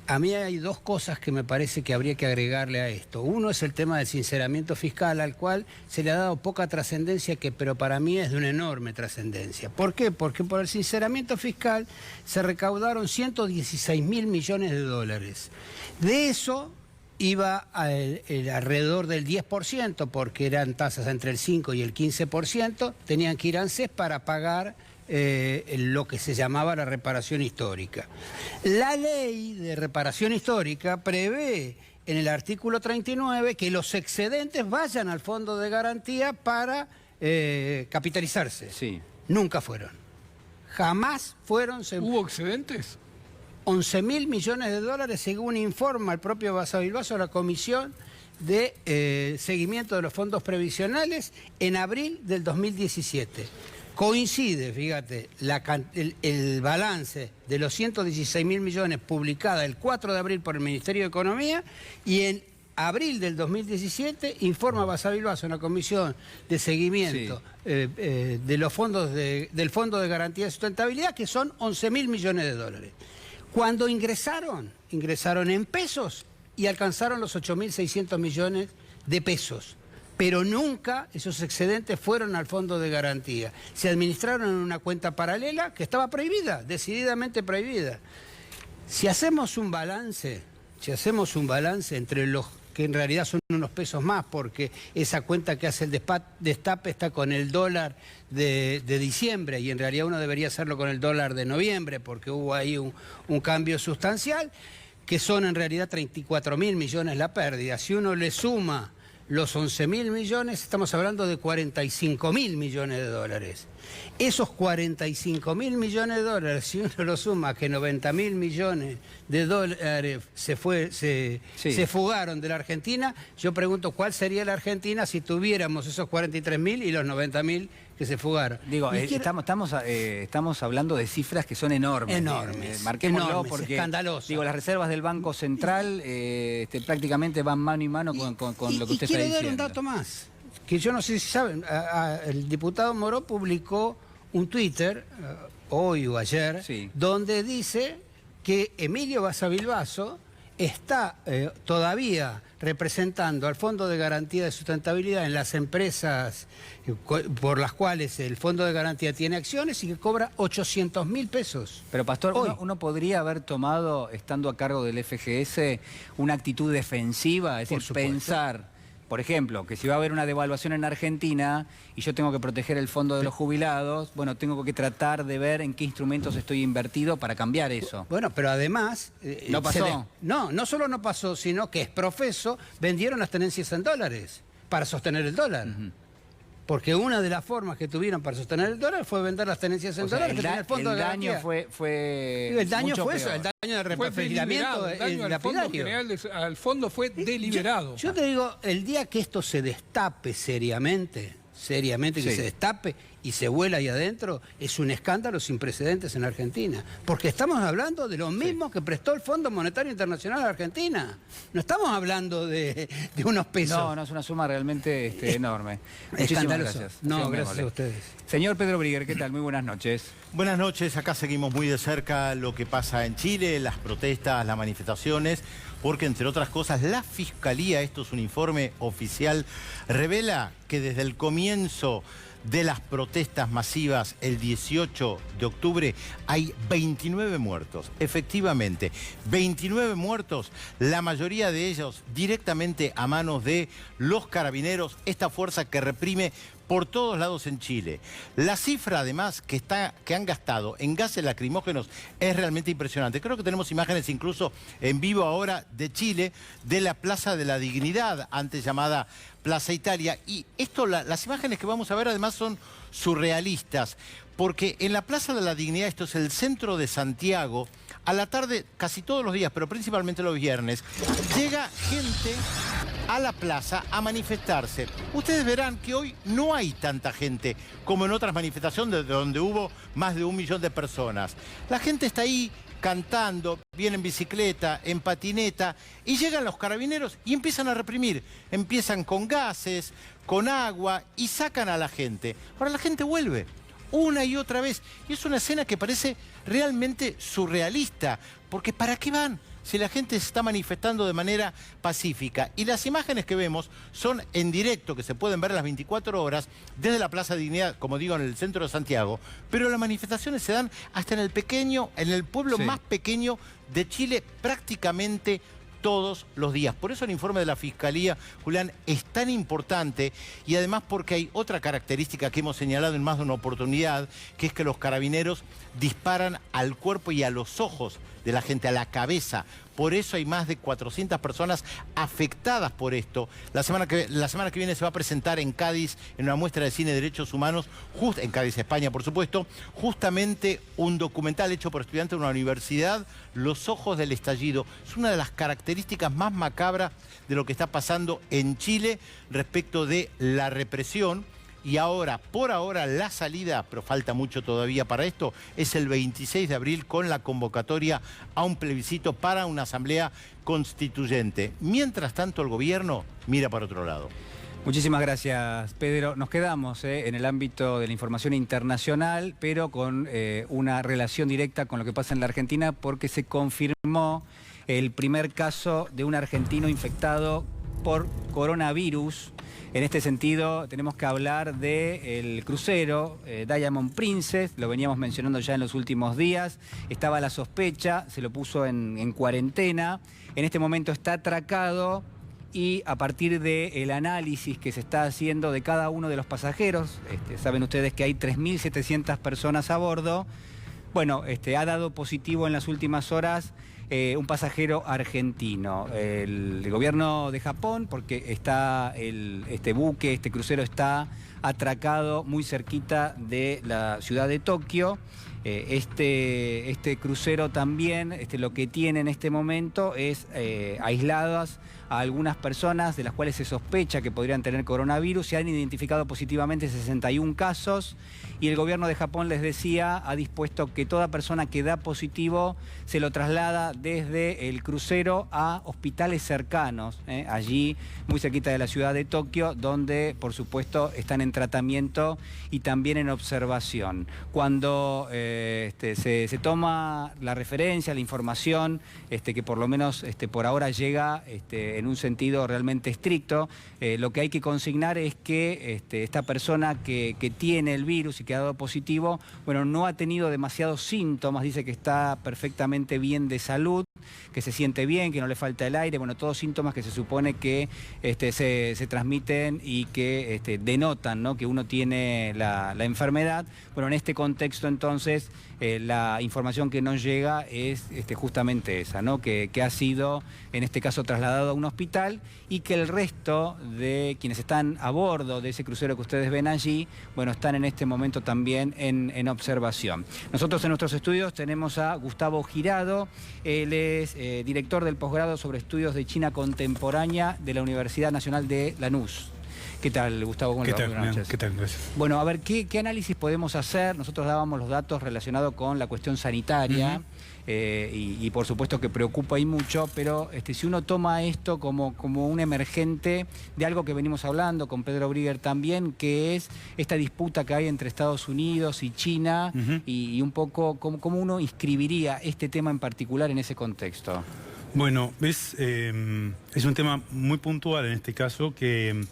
A mí hay dos cosas que me parece que habría que agregarle a esto. Uno es el tema del sinceramiento fiscal, al cual se le ha dado poca trascendencia, pero para mí es de una enorme trascendencia. ¿Por qué? Porque por el sinceramiento fiscal se recaudaron 116.000 millones de dólares. De eso iba alrededor del 10%, porque eran tasas entre el 5 y el 15%, tenían que ir a ANSES para pagar lo que se llamaba la reparación histórica. La ley de reparación histórica prevé en el artículo 39 que los excedentes vayan al fondo de garantía para capitalizarse. Sí. Nunca fueron. Jamás fueron. ¿Hubo excedentes? 11.000 millones de dólares, según informa el propio Basavilbaso, la Comisión de Seguimiento de los Fondos Previsionales, en abril del 2017. Coincide, fíjate, el balance de los 116.000 millones publicada el 4 de abril por el Ministerio de Economía y en abril del 2017 informa Basavilbaso en la comisión de seguimiento de los fondos del Fondo de Garantía de Sustentabilidad, que son 11.000 millones de dólares. Cuando ingresaron en pesos y alcanzaron los 8.600 millones de pesos. Pero nunca esos excedentes fueron al fondo de garantía. Se administraron en una cuenta paralela que estaba prohibida, decididamente prohibida. Si hacemos un balance entre los que en realidad son unos pesos más, porque esa cuenta que hace el destape está con el dólar de diciembre y en realidad uno debería hacerlo con el dólar de noviembre, porque hubo ahí un cambio sustancial, que son en realidad 34.000 millones la pérdida. Si uno le suma los 11.000 millones, estamos hablando de 45.000 millones de dólares. Esos 45.000 millones de dólares, si uno lo suma que 90.000 millones de dólares se fugaron de la Argentina, yo pregunto cuál sería la Argentina si tuviéramos esos 43.000 y los 90.000 que se fugaron. Digo, estamos hablando de cifras que son enormes. Enormes. Marquémoslo enormes, porque escandalosas. Digo, las reservas del Banco Central prácticamente van mano y mano con lo que usted está diciendo. Quiero dar un dato más, que yo no sé si saben. El diputado Moró publicó un Twitter, hoy o ayer, donde dice que Emilio Basavilbaso está todavía representando al Fondo de Garantía de Sustentabilidad en las empresas por las cuales el Fondo de Garantía tiene acciones y que cobra 800.000 pesos. Pero Pastor, uno podría haber tomado, estando a cargo del FGS, una actitud defensiva, es decir, pensar, por ejemplo, que si va a haber una devaluación en Argentina y yo tengo que proteger el fondo de los jubilados, bueno, tengo que tratar de ver en qué instrumentos estoy invertido para cambiar eso. Bueno, pero además... ¿No pasó? No solo no pasó, sino que es profeso, vendieron las tenencias en dólares para sostener el dólar. Porque una de las formas que tuvieron para sostener el dólar fue vender las tenencias en dólares. El daño fue el daño mucho fue peor. eso, el daño de reperfilamiento al fondo fue deliberado. Yo te digo, el día que esto se destape seriamente, que se destape y se vuela ahí adentro, es un escándalo sin precedentes en Argentina. Porque estamos hablando de lo mismo que prestó el Fondo Monetario Internacional a Argentina. No estamos hablando de unos pesos. No, es una suma realmente enorme. Muchísimas gracias. No, gracias a ustedes. Señor Pedro Briguer, ¿qué tal? Muy buenas noches. Buenas noches, acá seguimos muy de cerca lo que pasa en Chile, las protestas, las manifestaciones, porque entre otras cosas la Fiscalía, esto es un informe oficial, revela que desde el comienzo de las protestas masivas el 18 de octubre hay 29 muertos, efectivamente, 29 muertos, la mayoría de ellos directamente a manos de los carabineros, esta fuerza que reprime por todos lados en Chile. La cifra, además, que han gastado en gases lacrimógenos es realmente impresionante. Creo que tenemos imágenes incluso en vivo ahora de Chile, de la Plaza de la Dignidad, antes llamada Plaza Italia. Y las imágenes que vamos a ver, además, son surrealistas, porque en la Plaza de la Dignidad, esto es el centro de Santiago, a la tarde, casi todos los días, pero principalmente los viernes, llega gente a la plaza a manifestarse. Ustedes verán que hoy no hay tanta gente como en otras manifestaciones donde hubo más de 1 millón de personas. La gente está ahí cantando, viene en bicicleta, en patineta, y llegan los carabineros y empiezan a reprimir. Empiezan con gases, con agua y sacan a la gente. Ahora la gente vuelve una y otra vez. Y es una escena que parece realmente surrealista, porque ¿para qué van si la gente se está manifestando de manera pacífica? Y las imágenes que vemos son en directo, que se pueden ver las 24 horas desde la Plaza de Dignidad, como digo, en el centro de Santiago, pero las manifestaciones se dan hasta en el pueblo más pequeño de Chile, prácticamente todos los días. Por eso el informe de la Fiscalía, Julián, es tan importante, y además porque hay otra característica que hemos señalado en más de una oportunidad, que es que los carabineros disparan al cuerpo y a los ojos de la gente, a la cabeza. Por eso hay más de 400 personas afectadas por esto. La semana que viene se va a presentar en Cádiz, en una muestra de cine de derechos humanos, en Cádiz, España, por supuesto, justamente un documental hecho por estudiantes de una universidad, Los ojos del estallido. Es una de las características más macabras de lo que está pasando en Chile respecto de la represión y ahora, por ahora, la salida, pero falta mucho todavía para esto, es el 26 de abril con la convocatoria a un plebiscito para una asamblea constituyente. Mientras tanto, el gobierno mira para otro lado. Muchísimas gracias, Pedro. Nos quedamos en el ámbito de la información internacional, pero con una relación directa con lo que pasa en la Argentina, porque se confirmó el primer caso de un argentino infectado por coronavirus. En este sentido, tenemos que hablar del crucero Diamond Princess, lo veníamos mencionando ya en los últimos días. Estaba la sospecha, se lo puso en cuarentena. En este momento está atracado y a partir del análisis que se está haciendo de cada uno de los pasajeros, saben ustedes que hay 3.700 personas a bordo. Bueno, ha dado positivo en las últimas horas un pasajero argentino. El gobierno de Japón, porque está este buque, este crucero está atracado muy cerquita de la ciudad de Tokio. Este crucero también, lo que tiene en este momento es aisladas a algunas personas de las cuales se sospecha que podrían tener coronavirus. Se han identificado positivamente 61 casos y el gobierno de Japón, les decía, ha dispuesto que toda persona que da positivo se lo traslada desde el crucero a hospitales cercanos, allí muy cerquita de la ciudad de Tokio, donde por supuesto están en tratamiento y también en observación. Cuando se toma la referencia, la información, que por lo menos por ahora llega en un sentido realmente estricto, lo que hay que consignar es que esta persona que tiene el virus y que ha dado positivo, bueno, no ha tenido demasiados síntomas, dice que está perfectamente bien de salud, que se siente bien, que no le falta el aire, bueno, todos síntomas que se supone que se transmiten y que denotan, ¿no?, que uno tiene la enfermedad. Bueno, en este contexto entonces la información que nos llega es justamente esa, ¿no?, que ha sido en este caso trasladado a un hospital y que el resto de quienes están a bordo de ese crucero que ustedes ven allí, bueno, están en este momento también en observación. Nosotros en nuestros estudios tenemos a Gustavo Girado, él es director del posgrado sobre estudios de China contemporánea de la Universidad Nacional de Lanús. ¿Qué tal, Gustavo? ¿Cómo le va? Buenas noches. ¿Qué tal? Gracias. Bueno, a ver, ¿qué análisis podemos hacer? Nosotros dábamos los datos relacionados con la cuestión sanitaria, y por supuesto que preocupa y mucho, pero si uno toma esto como un emergente de algo que venimos hablando con Pedro Brigger también, que es esta disputa que hay entre Estados Unidos y China, y un poco cómo uno inscribiría este tema en particular en ese contexto. Bueno, es un tema muy puntual en este caso que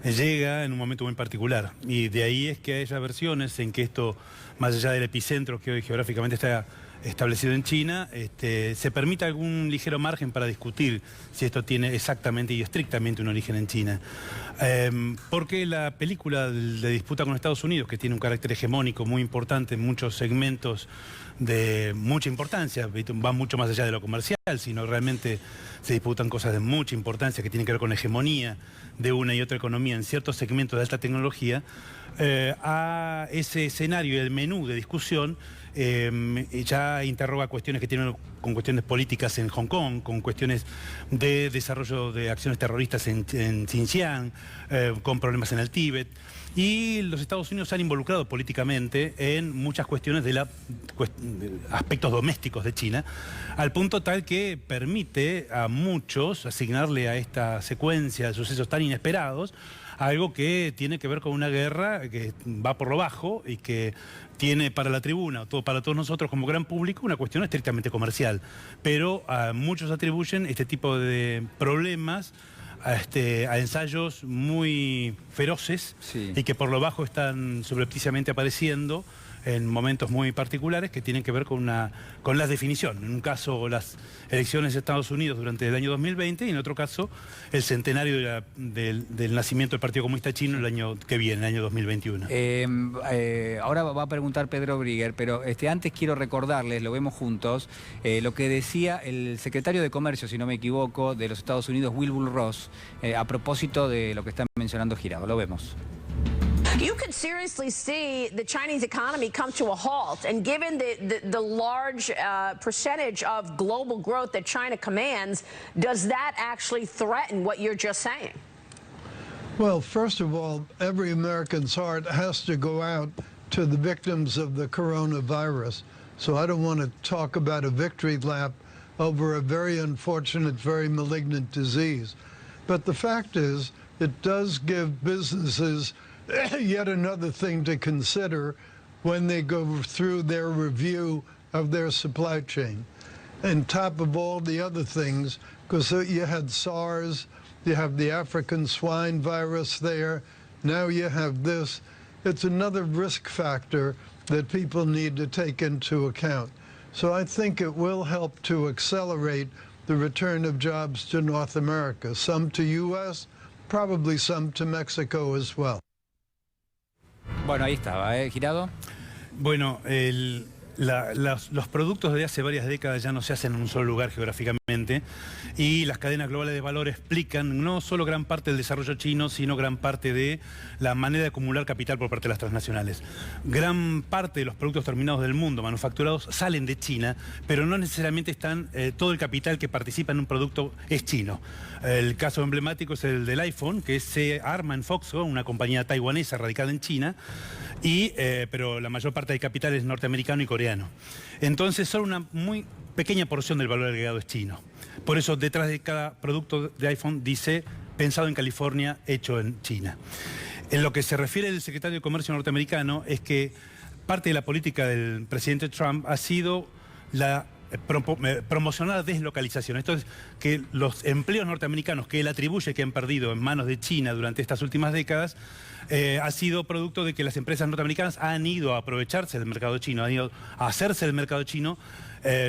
llega en un momento muy particular, y de ahí es que haya versiones en que esto, más allá del epicentro que hoy geográficamente está establecido en China, se permita algún ligero margen para discutir si esto tiene exactamente y estrictamente un origen en China. Porque la película de disputa con Estados Unidos, que tiene un carácter hegemónico muy importante en muchos segmentos de mucha importancia, va mucho más allá de lo comercial, sino realmente se disputan cosas de mucha importancia que tienen que ver con la hegemonía de una y otra economía en ciertos segmentos de alta tecnología. A ese escenario y el menú de discusión ya interroga cuestiones que tienen con cuestiones políticas en Hong Kong, con cuestiones de desarrollo de acciones terroristas en Xinjiang, con problemas en el Tíbet. Y los Estados Unidos se han involucrado políticamente en muchas cuestiones de aspectos domésticos de China, al punto tal que permite a muchos asignarle a esta secuencia de sucesos tan inesperados algo que tiene que ver con una guerra que va por lo bajo y que tiene para la tribuna, para todos nosotros como gran público, una cuestión estrictamente comercial. Pero a muchos atribuyen este tipo de problemas a ensayos muy feroces, y que por lo bajo están subrepticiamente apareciendo en momentos muy particulares que tienen que ver con la definición. En un caso, las elecciones de Estados Unidos durante el año 2020, y en otro caso, el centenario del nacimiento del Partido Comunista Chino el año que viene, el año 2021. Ahora va a preguntar Pedro Brigger, pero antes quiero recordarles, lo vemos juntos, lo que decía el secretario de Comercio, si no me equivoco, de los Estados Unidos, Wilbur Ross, a propósito de lo que está mencionando Girado. Lo vemos. You could seriously see the Chinese economy come to a halt, and given the large percentage of global growth that China commands, does that actually threaten what you're just saying? Well, first of all, every American's heart has to go out to the victims of the coronavirus. So I don't want to talk about a victory lap over a very unfortunate, very malignant disease. But the fact is, it does give businesses yet another thing to consider when they go through their review of their supply chain. On top of all the other things, because you had SARS, you have the African swine virus there, now you have this. It's another risk factor that people need to take into account. So I think it will help to accelerate the return of jobs to North America, some to U.S., probably some to Mexico as well. Bueno, ahí estaba, Girado. Bueno, los productos de hace varias décadas ya no se hacen en un solo lugar geográficamente y las cadenas globales de valor explican no solo gran parte del desarrollo chino, sino gran parte de la manera de acumular capital por parte de las transnacionales. Gran parte de los productos terminados del mundo manufacturados salen de China, pero no necesariamente están, todo el capital que participa en un producto es chino. El caso emblemático es el del iPhone, que se arma en Foxconn, una compañía taiwanesa radicada en China, pero la mayor parte del capital es norteamericano y coreano. Entonces, solo una muy pequeña porción del valor agregado es chino. Por eso, detrás de cada producto de iPhone dice, pensado en California, hecho en China. En lo que se refiere al secretario de Comercio norteamericano, es que parte de la política del presidente Trump ha sido promocionar la deslocalización. Esto es que los empleos norteamericanos que él atribuye que han perdido en manos de China durante estas últimas décadas ha sido producto de que las empresas norteamericanas han ido a aprovecharse del mercado chino, han ido a hacerse del mercado chino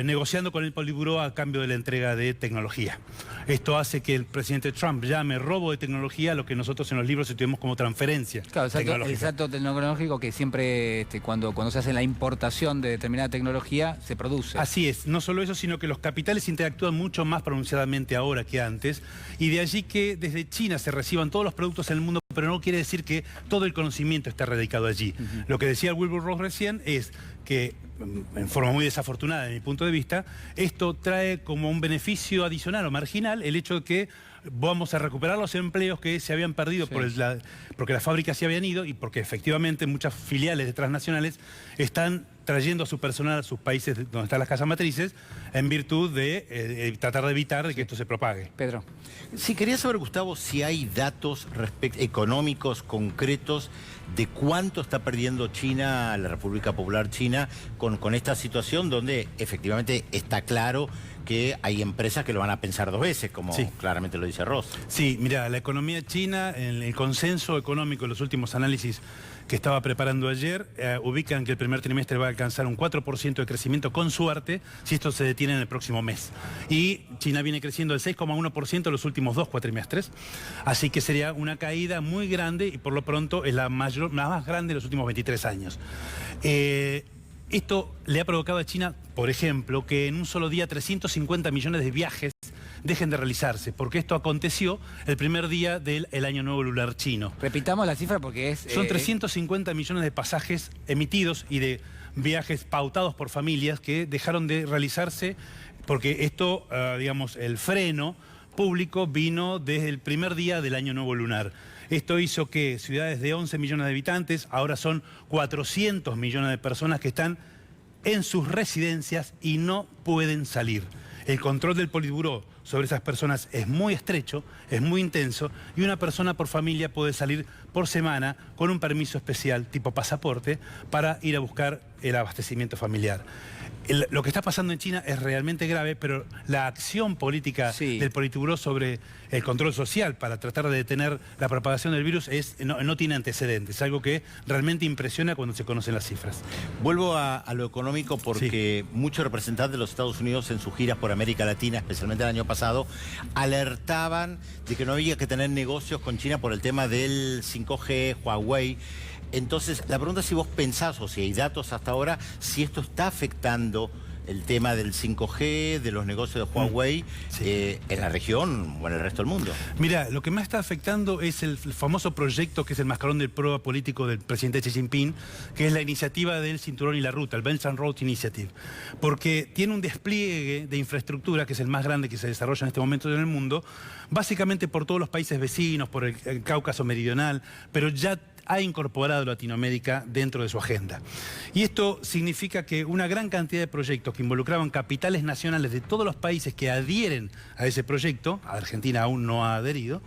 negociando con el Politburó a cambio de la entrega de tecnología. Esto hace que el presidente Trump llame robo de tecnología a lo que nosotros en los libros estudiamos como transferencia tecnológica. El salto tecnológico que siempre cuando se hace la importación de determinada tecnología se produce. Así es, no solo eso, sino que los capitales interactúan mucho más pronunciadamente ahora que antes, y de allí que desde China se reciban todos los productos en el mundo, pero no quiere decir que todo el conocimiento esté radicado allí. Lo que decía Wilbur Ross recién es que, en forma muy desafortunada de mi punto de vista, esto trae como un beneficio adicional o marginal el hecho de que vamos a recuperar los empleos que se habían perdido porque las fábricas se habían ido y porque efectivamente muchas filiales de transnacionales están trayendo a su personal a sus países donde están las casas matrices en virtud de tratar de evitar que esto se propague. Pedro. Sí, quería saber, Gustavo, si hay datos económicos concretos de cuánto está perdiendo China, la República Popular China, con esta situación donde efectivamente está claro que hay empresas que lo van a pensar dos veces, como claramente lo dice Ross. Sí, mira, la economía china, en el consenso económico de los últimos análisis que estaba preparando ayer, ubican que el primer trimestre va a alcanzar un 4% de crecimiento con suerte si esto se detiene en el próximo mes. Y China viene creciendo el 6,1% en los últimos 2 cuatrimestres. Así que sería una caída muy grande y por lo pronto es la más grande de los últimos 23 años. Esto le ha provocado a China, por ejemplo, que en un solo día 350 millones de viajes dejen de realizarse, porque esto aconteció el primer día del Año Nuevo Lunar chino. Repitamos la cifra porque es... Son 350 millones de pasajes emitidos y de viajes pautados por familias que dejaron de realizarse porque esto, digamos, el freno público vino desde el primer día del Año Nuevo Lunar. Esto hizo que ciudades de 11 millones de habitantes, ahora son 400 millones de personas que están en sus residencias y no pueden salir. El control del Politburó sobre esas personas es muy estrecho, es muy intenso, y una persona por familia puede salir por semana con un permiso especial tipo pasaporte para ir a buscar el abastecimiento familiar. Lo que está pasando en China es realmente grave, pero la acción política del Politburó sobre el control social para tratar de detener la propagación del virus no tiene antecedentes. Es algo que realmente impresiona cuando se conocen las cifras. Vuelvo a lo económico porque muchos representantes de los Estados Unidos en sus giras por América Latina, especialmente el año pasado, alertaban de que no había que tener negocios con China por el tema del 5G, Huawei. Entonces, la pregunta es si vos pensás, o si hay datos hasta ahora, si esto está afectando el tema del 5G, de los negocios de Huawei en la región o en el resto del mundo? Mira, lo que más está afectando es el famoso proyecto que es el mascarón del prueba político del presidente Xi Jinping, que es la iniciativa del Cinturón y la Ruta, el Belt and Road Initiative, porque tiene un despliegue de infraestructura que es el más grande que se desarrolla en este momento en el mundo, básicamente por todos los países vecinos, por el Cáucaso meridional, pero ya ha incorporado Latinoamérica dentro de su agenda. Y esto significa que una gran cantidad de proyectos que involucraban capitales nacionales de todos los países que adhieren a ese proyecto, Argentina aún no ha adherido,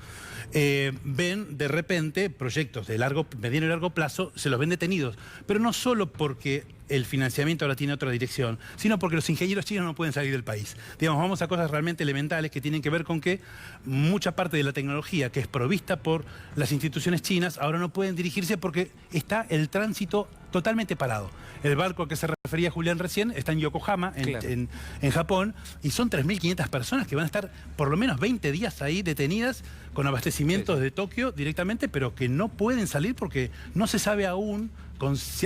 ven de repente proyectos de mediano y largo plazo, se los ven detenidos, pero no solo porque el financiamiento ahora tiene otra dirección, sino porque los ingenieros chinos no pueden salir del país. Digamos, vamos a cosas realmente elementales que tienen que ver con que mucha parte de la tecnología que es provista por las instituciones chinas ahora no pueden dirigirse porque está el tránsito totalmente parado. El barco al que se refería Julián recién está en Yokohama, en Japón, y son 3.500 personas que van a estar por lo menos 20 días ahí detenidas con abastecimientos de Tokio directamente, pero que no pueden salir porque no se sabe aún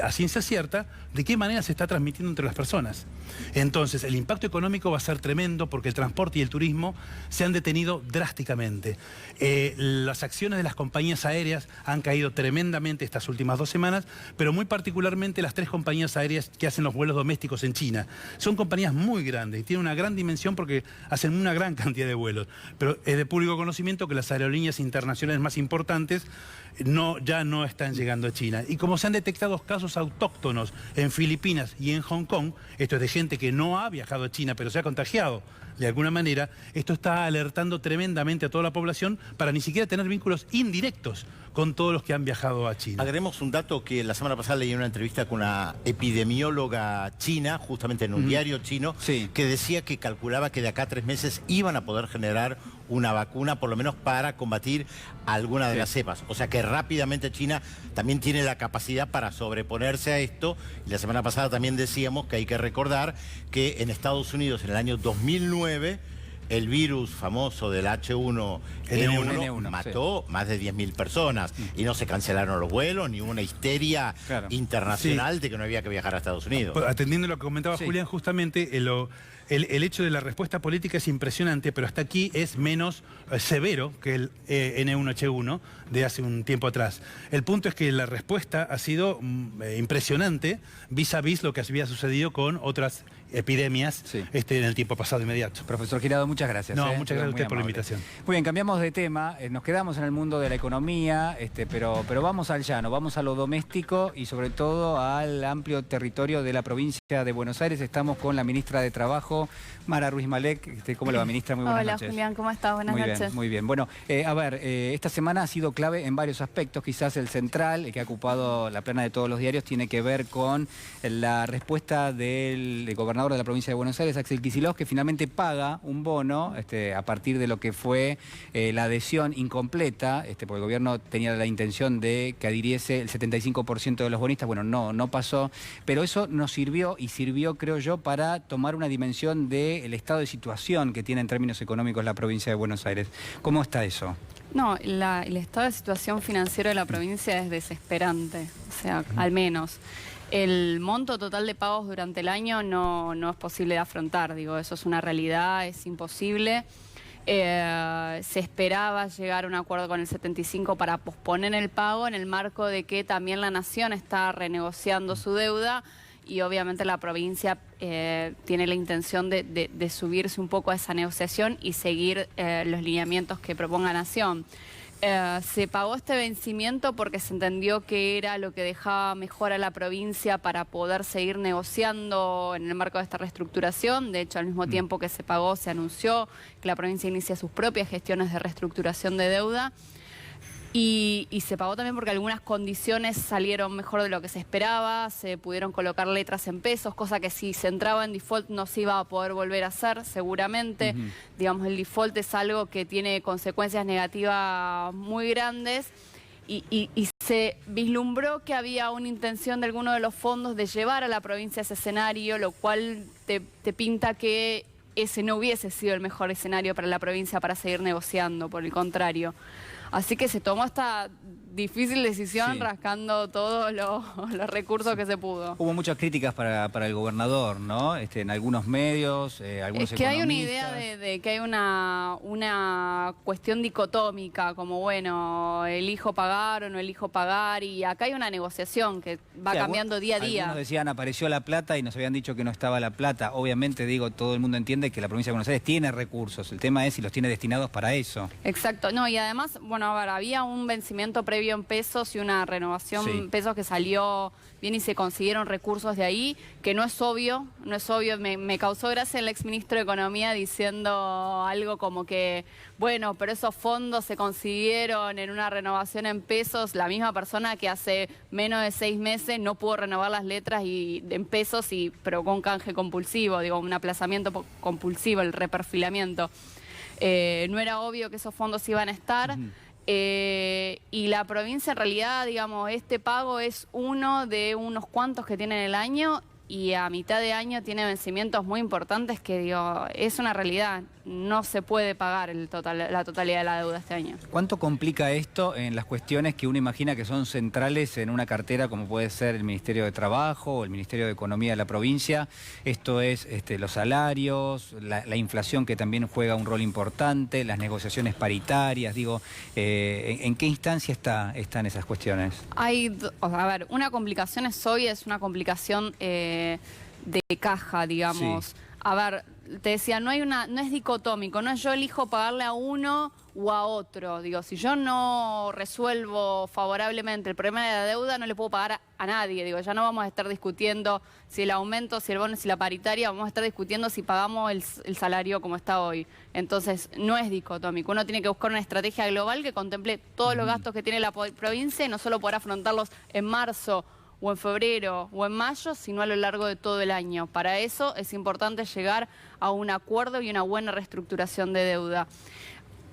a ciencia cierta de qué manera se está transmitiendo entre las personas. Entonces, el impacto económico va a ser tremendo porque el transporte y el turismo se han detenido drásticamente. Las acciones de las compañías aéreas han caído tremendamente estas últimas 2 semanas, pero muy particularmente las 3 compañías aéreas que hacen los vuelos domésticos en China. Son compañías muy grandes y tienen una gran dimensión porque hacen una gran cantidad de vuelos. Pero es de público conocimiento que las aerolíneas internacionales más importantes ya no están llegando a China. Y como se han detectado casos autóctonos en Filipinas y en Hong Kong, esto es de gente que no ha viajado a China pero se ha contagiado de alguna manera, esto está alertando tremendamente a toda la población para ni siquiera tener vínculos indirectos con todos los que han viajado a China. Agregemos un dato que la semana pasada leí en una entrevista con una epidemióloga china, justamente en un diario chino, que decía que calculaba que de acá a 3 meses iban a poder generar una vacuna, por lo menos para combatir alguna de las cepas. O sea que rápidamente China también tiene la capacidad para sobreponerse a esto. Y la semana pasada también decíamos que hay que recordar que en Estados Unidos en el año 2009 el virus famoso del H1N1 mató más de 10.000 personas y no se cancelaron los vuelos, ni hubo una histeria internacional de que no había que viajar a Estados Unidos. Atendiendo a lo que comentaba Julián, justamente el hecho de la respuesta política es impresionante, pero hasta aquí es menos severo que el N1H1 de hace un tiempo atrás. El punto es que la respuesta ha sido impresionante vis a vis lo que había sucedido con otras epidemias en el tiempo pasado inmediato. Profesor Girado, muchas gracias. No, muchas gracias a usted por la invitación. Muy bien, cambiamos de tema, nos quedamos en el mundo de la economía, pero vamos al llano, vamos a lo doméstico y sobre todo al amplio territorio de la provincia de Buenos Aires. Estamos con la ministra de Trabajo, Mara Ruiz Malek. ¿Cómo le va, ministra? Muy buenas noches. Hola, Julián, ¿cómo estás? Buenas noches. Muy bien. Bueno, esta semana ha sido clave en varios aspectos. Quizás el central, que ha ocupado la plana de todos los diarios, tiene que ver con la respuesta del gobernador de la provincia de Buenos Aires, Axel Kicillof, que finalmente paga un bono a partir de lo que fue la adhesión incompleta, porque el gobierno tenía la intención de que adhiriese el 75% de los bonistas. Bueno, no pasó, pero eso nos sirvió y sirvió, creo yo, para tomar una dimensión del estado de situación que tiene en términos económicos la provincia de Buenos Aires. ¿Cómo está eso? No, el estado de situación financiero de la provincia es desesperante, o sea, al menos. El monto total de pagos durante el año no es posible de afrontar, digo, eso es una realidad, es imposible. Se esperaba llegar a un acuerdo con el 75 para posponer el pago en el marco de que también la Nación está renegociando su deuda y obviamente la provincia tiene la intención de subirse un poco a esa negociación y seguir los lineamientos que proponga Nación. Se pagó este vencimiento porque se entendió que era lo que dejaba mejor a la provincia para poder seguir negociando en el marco de esta reestructuración. De hecho, al mismo tiempo que se pagó, se anunció que la provincia inicia sus propias gestiones de reestructuración de deuda. Y se pagó también porque algunas condiciones salieron mejor de lo que se esperaba, se pudieron colocar letras en pesos, cosa que si se entraba en default no se iba a poder volver a hacer seguramente. Digamos, el default es algo que tiene consecuencias negativas muy grandes y se vislumbró que había una intención de alguno de los fondos de llevar a la provincia a ese escenario, lo cual te pinta que ese no hubiese sido el mejor escenario para la provincia para seguir negociando, por el contrario. Así que se tomó esta difícil decisión rascando todos los recursos que se pudo. Hubo muchas críticas para el gobernador, ¿no? En algunos medios, algunos Es que hay una economistas. idea de que hay una cuestión dicotómica, como bueno, elijo pagar o no elijo pagar, y acá hay una negociación que va cambiando día a día. Algunos decían, apareció la plata y nos habían dicho que no estaba la plata. Obviamente, digo, todo el mundo entiende que la provincia de Buenos Aires tiene recursos. El tema es si los tiene destinados para eso. Exacto. No, y además, bueno, a ver, había un vencimiento previo en pesos y una renovación en pesos que salió bien y se consiguieron recursos de ahí, que no es obvio. Me causó gracia el exministro de Economía diciendo algo como que, bueno, pero esos fondos se consiguieron en una renovación en pesos. La misma persona que hace menos de 6 meses no pudo renovar las letras en pesos y provocó un canje compulsivo, digo, un aplazamiento compulsivo, el reperfilamiento. No era obvio que esos fondos iban a estar. Y la provincia en realidad, digamos, este pago es uno de unos cuantos que tiene en el año, y a mitad de año tiene vencimientos muy importantes que, digo, es una realidad. No se puede pagar la totalidad de la deuda este año. ¿Cuánto complica esto en las cuestiones que uno imagina que son centrales en una cartera como puede ser el Ministerio de Trabajo o el Ministerio de Economía de la provincia? Esto es los salarios, la inflación, que también juega un rol importante, las negociaciones paritarias. Digo, ¿en qué instancia están esas cuestiones? A ver, una complicación es una complicación de caja, digamos. Sí. A ver, te decía, no es dicotómico, no es yo elijo pagarle a uno o a otro. Digo, si yo no resuelvo favorablemente el problema de la deuda, no le puedo pagar a nadie. Digo, ya no vamos a estar discutiendo si el aumento, si el bono, si la paritaria, vamos a estar discutiendo si pagamos el salario como está hoy. Entonces, no es dicotómico. Uno tiene que buscar una estrategia global que contemple todos los gastos que tiene la provincia y no solo poder afrontarlos en marzo o en febrero o en mayo, sino a lo largo de todo el año. Para eso es importante llegar a un acuerdo y una buena reestructuración de deuda.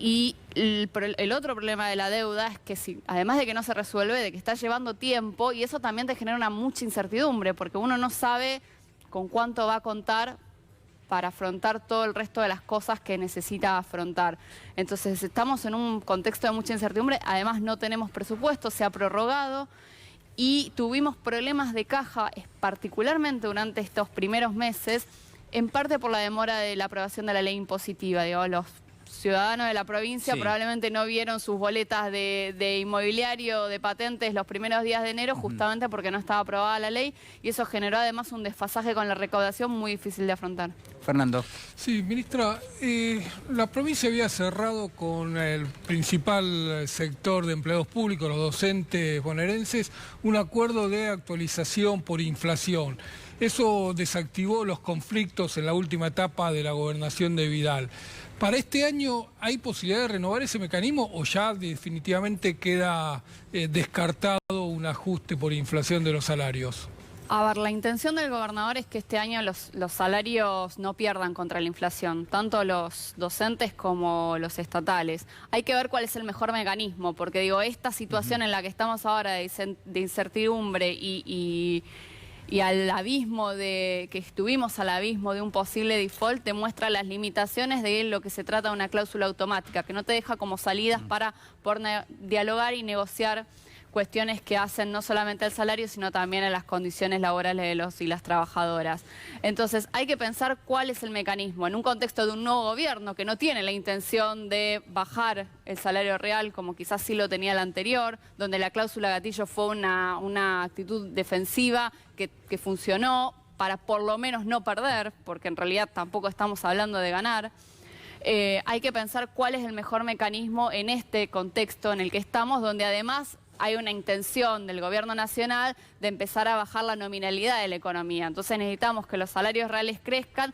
Y el otro problema de la deuda es que además de que no se resuelve, de que está llevando tiempo, y eso también te genera mucha incertidumbre, porque uno no sabe con cuánto va a contar para afrontar todo el resto de las cosas que necesita afrontar. Entonces estamos en un contexto de mucha incertidumbre, además no tenemos presupuesto, se ha prorrogado, y tuvimos problemas de caja, particularmente durante estos primeros meses, en parte por la demora de la aprobación de la ley impositiva. Digo, los ciudadanos de la provincia probablemente no vieron sus boletas de inmobiliario, de patentes los primeros días de enero, justamente porque no estaba aprobada la ley, y eso generó además un desfasaje con la recaudación muy difícil de afrontar. Fernando. Sí, ministra, la provincia había cerrado con el principal sector de empleados públicos, los docentes bonaerenses, un acuerdo de actualización por inflación. Eso desactivó los conflictos en la última etapa de la gobernación de Vidal. ¿Para este año hay posibilidad de renovar ese mecanismo o ya definitivamente queda descartado un ajuste por inflación de los salarios? A ver, la intención del gobernador es que este año los salarios no pierdan contra la inflación, tanto los docentes como los estatales. Hay que ver cuál es el mejor mecanismo, porque digo, esta situación en la que estamos ahora de incertidumbre y al abismo que estuvimos al abismo de un posible default, te muestra las limitaciones de lo que se trata de una cláusula automática, que no te deja como salidas para poder dialogar y negociar cuestiones que hacen no solamente al salario, sino también a las condiciones laborales de los y las trabajadoras. Entonces, hay que pensar cuál es el mecanismo en un contexto de un nuevo gobierno que no tiene la intención de bajar el salario real, como quizás sí lo tenía el anterior, donde la cláusula gatillo fue una actitud defensiva que funcionó para por lo menos no perder, porque en realidad tampoco estamos hablando de ganar. Hay que pensar cuál es el mejor mecanismo en este contexto en el que estamos, donde además hay una intención del gobierno nacional de empezar a bajar la nominalidad de la economía. Entonces necesitamos que los salarios reales crezcan,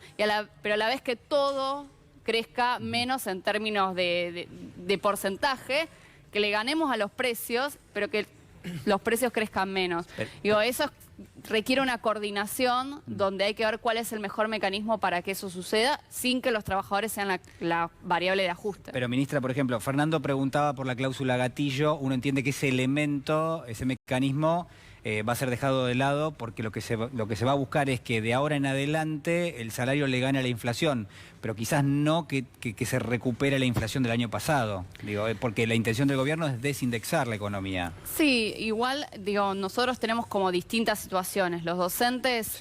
pero a la vez que todo crezca menos en términos de porcentaje, que le ganemos a los precios, pero que los precios crezcan menos. Digo, eso requiere una coordinación donde hay que ver cuál es el mejor mecanismo para que eso suceda sin que los trabajadores sean la variable de ajuste. Pero, ministra, por ejemplo, Fernando preguntaba por la cláusula gatillo. Uno entiende que ese elemento, ese mecanismo, va a ser dejado de lado porque lo que se va a buscar es que de ahora en adelante el salario le gane a la inflación, pero quizás no que se recupere la inflación del año pasado, digo, porque la intención del gobierno es desindexar la economía. Sí, igual, digo, nosotros tenemos como distintas situaciones. Los docentes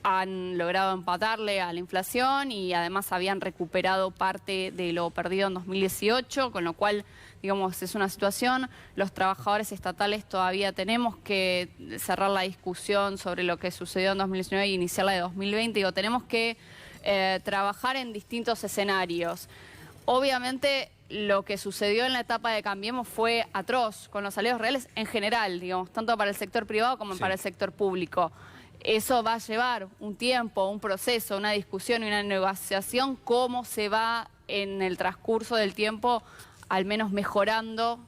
han logrado empatarle a la inflación y además habían recuperado parte de lo perdido en 2018, con lo cual, digamos, es una situación. Los trabajadores estatales todavía tenemos que cerrar la discusión sobre lo que sucedió en 2019 e iniciar la de 2020. Digo, tenemos que trabajar en distintos escenarios. Obviamente lo que sucedió en la etapa de Cambiemos fue atroz con los salarios reales en general, digamos, tanto para el sector privado como para el sector público. Eso va a llevar un tiempo, un proceso, una discusión y una negociación, cómo se va en el transcurso del tiempo, al menos mejorando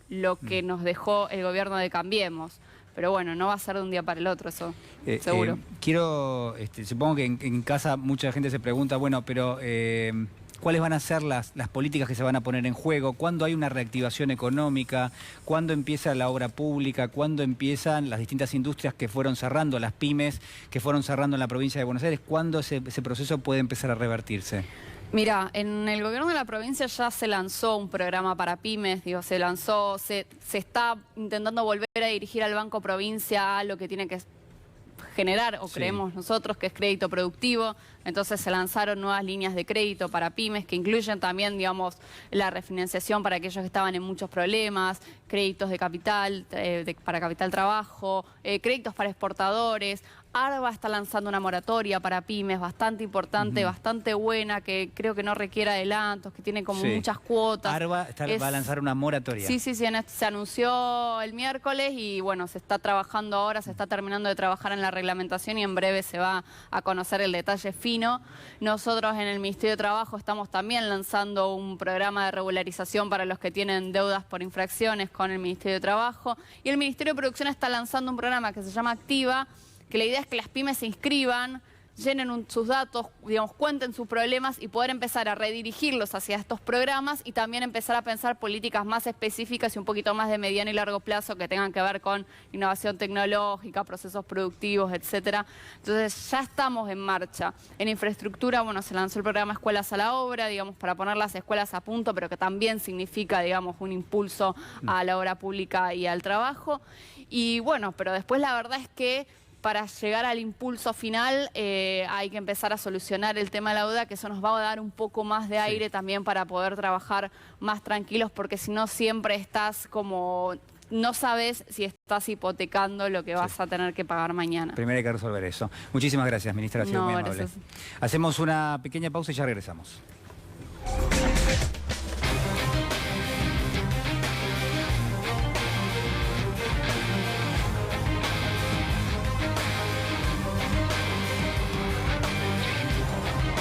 lo que nos dejó el gobierno de Cambiemos. Pero bueno, no va a ser de un día para el otro, eso seguro. Supongo que en casa mucha gente se pregunta, bueno, pero ¿cuáles van a ser las políticas que se van a poner en juego? ¿Cuándo hay una reactivación económica? ¿Cuándo empieza la obra pública? ¿Cuándo empiezan las distintas industrias que fueron cerrando, las pymes que fueron cerrando en la provincia de Buenos Aires? ¿Cuándo ese proceso puede empezar a revertirse? Mira, en el gobierno de la provincia ya se lanzó un programa para pymes, digo, se está intentando volver a dirigir al Banco Provincia a lo que tiene que generar, o creemos nosotros, que es crédito productivo. Entonces se lanzaron nuevas líneas de crédito para pymes que incluyen también, digamos, la refinanciación para aquellos que estaban en muchos problemas, créditos de capital, para capital trabajo, créditos para exportadores. ARBA está lanzando una moratoria para pymes bastante importante, bastante buena, que creo que no requiere adelantos, que tiene como muchas cuotas. ARBA va a lanzar una moratoria. Sí, se anunció el miércoles y bueno, se está trabajando ahora, se está terminando de trabajar en la reglamentación y en breve se va a conocer el detalle fino. Nosotros en el Ministerio de Trabajo estamos también lanzando un programa de regularización para los que tienen deudas por infracciones con el Ministerio de Trabajo, y el Ministerio de Producción está lanzando un programa que se llama Activa, que la idea es que las pymes se inscriban, llenen sus datos, digamos, cuenten sus problemas y poder empezar a redirigirlos hacia estos programas y también empezar a pensar políticas más específicas y un poquito más de mediano y largo plazo que tengan que ver con innovación tecnológica, procesos productivos, etcétera. Entonces ya estamos en marcha. En infraestructura, bueno, se lanzó el programa Escuelas a la Obra, digamos, para poner las escuelas a punto, pero que también significa, digamos, un impulso a la obra pública y al trabajo. Y bueno, pero después la verdad es que para llegar al impulso final hay que empezar a solucionar el tema de la deuda, que eso nos va a dar un poco más de aire también para poder trabajar más tranquilos, porque si no siempre estás como, no sabes si estás hipotecando lo que vas a tener que pagar mañana. Primero hay que resolver eso. Muchísimas gracias, ministra, ha sido muy amable. Gracias. Hacemos una pequeña pausa y ya regresamos.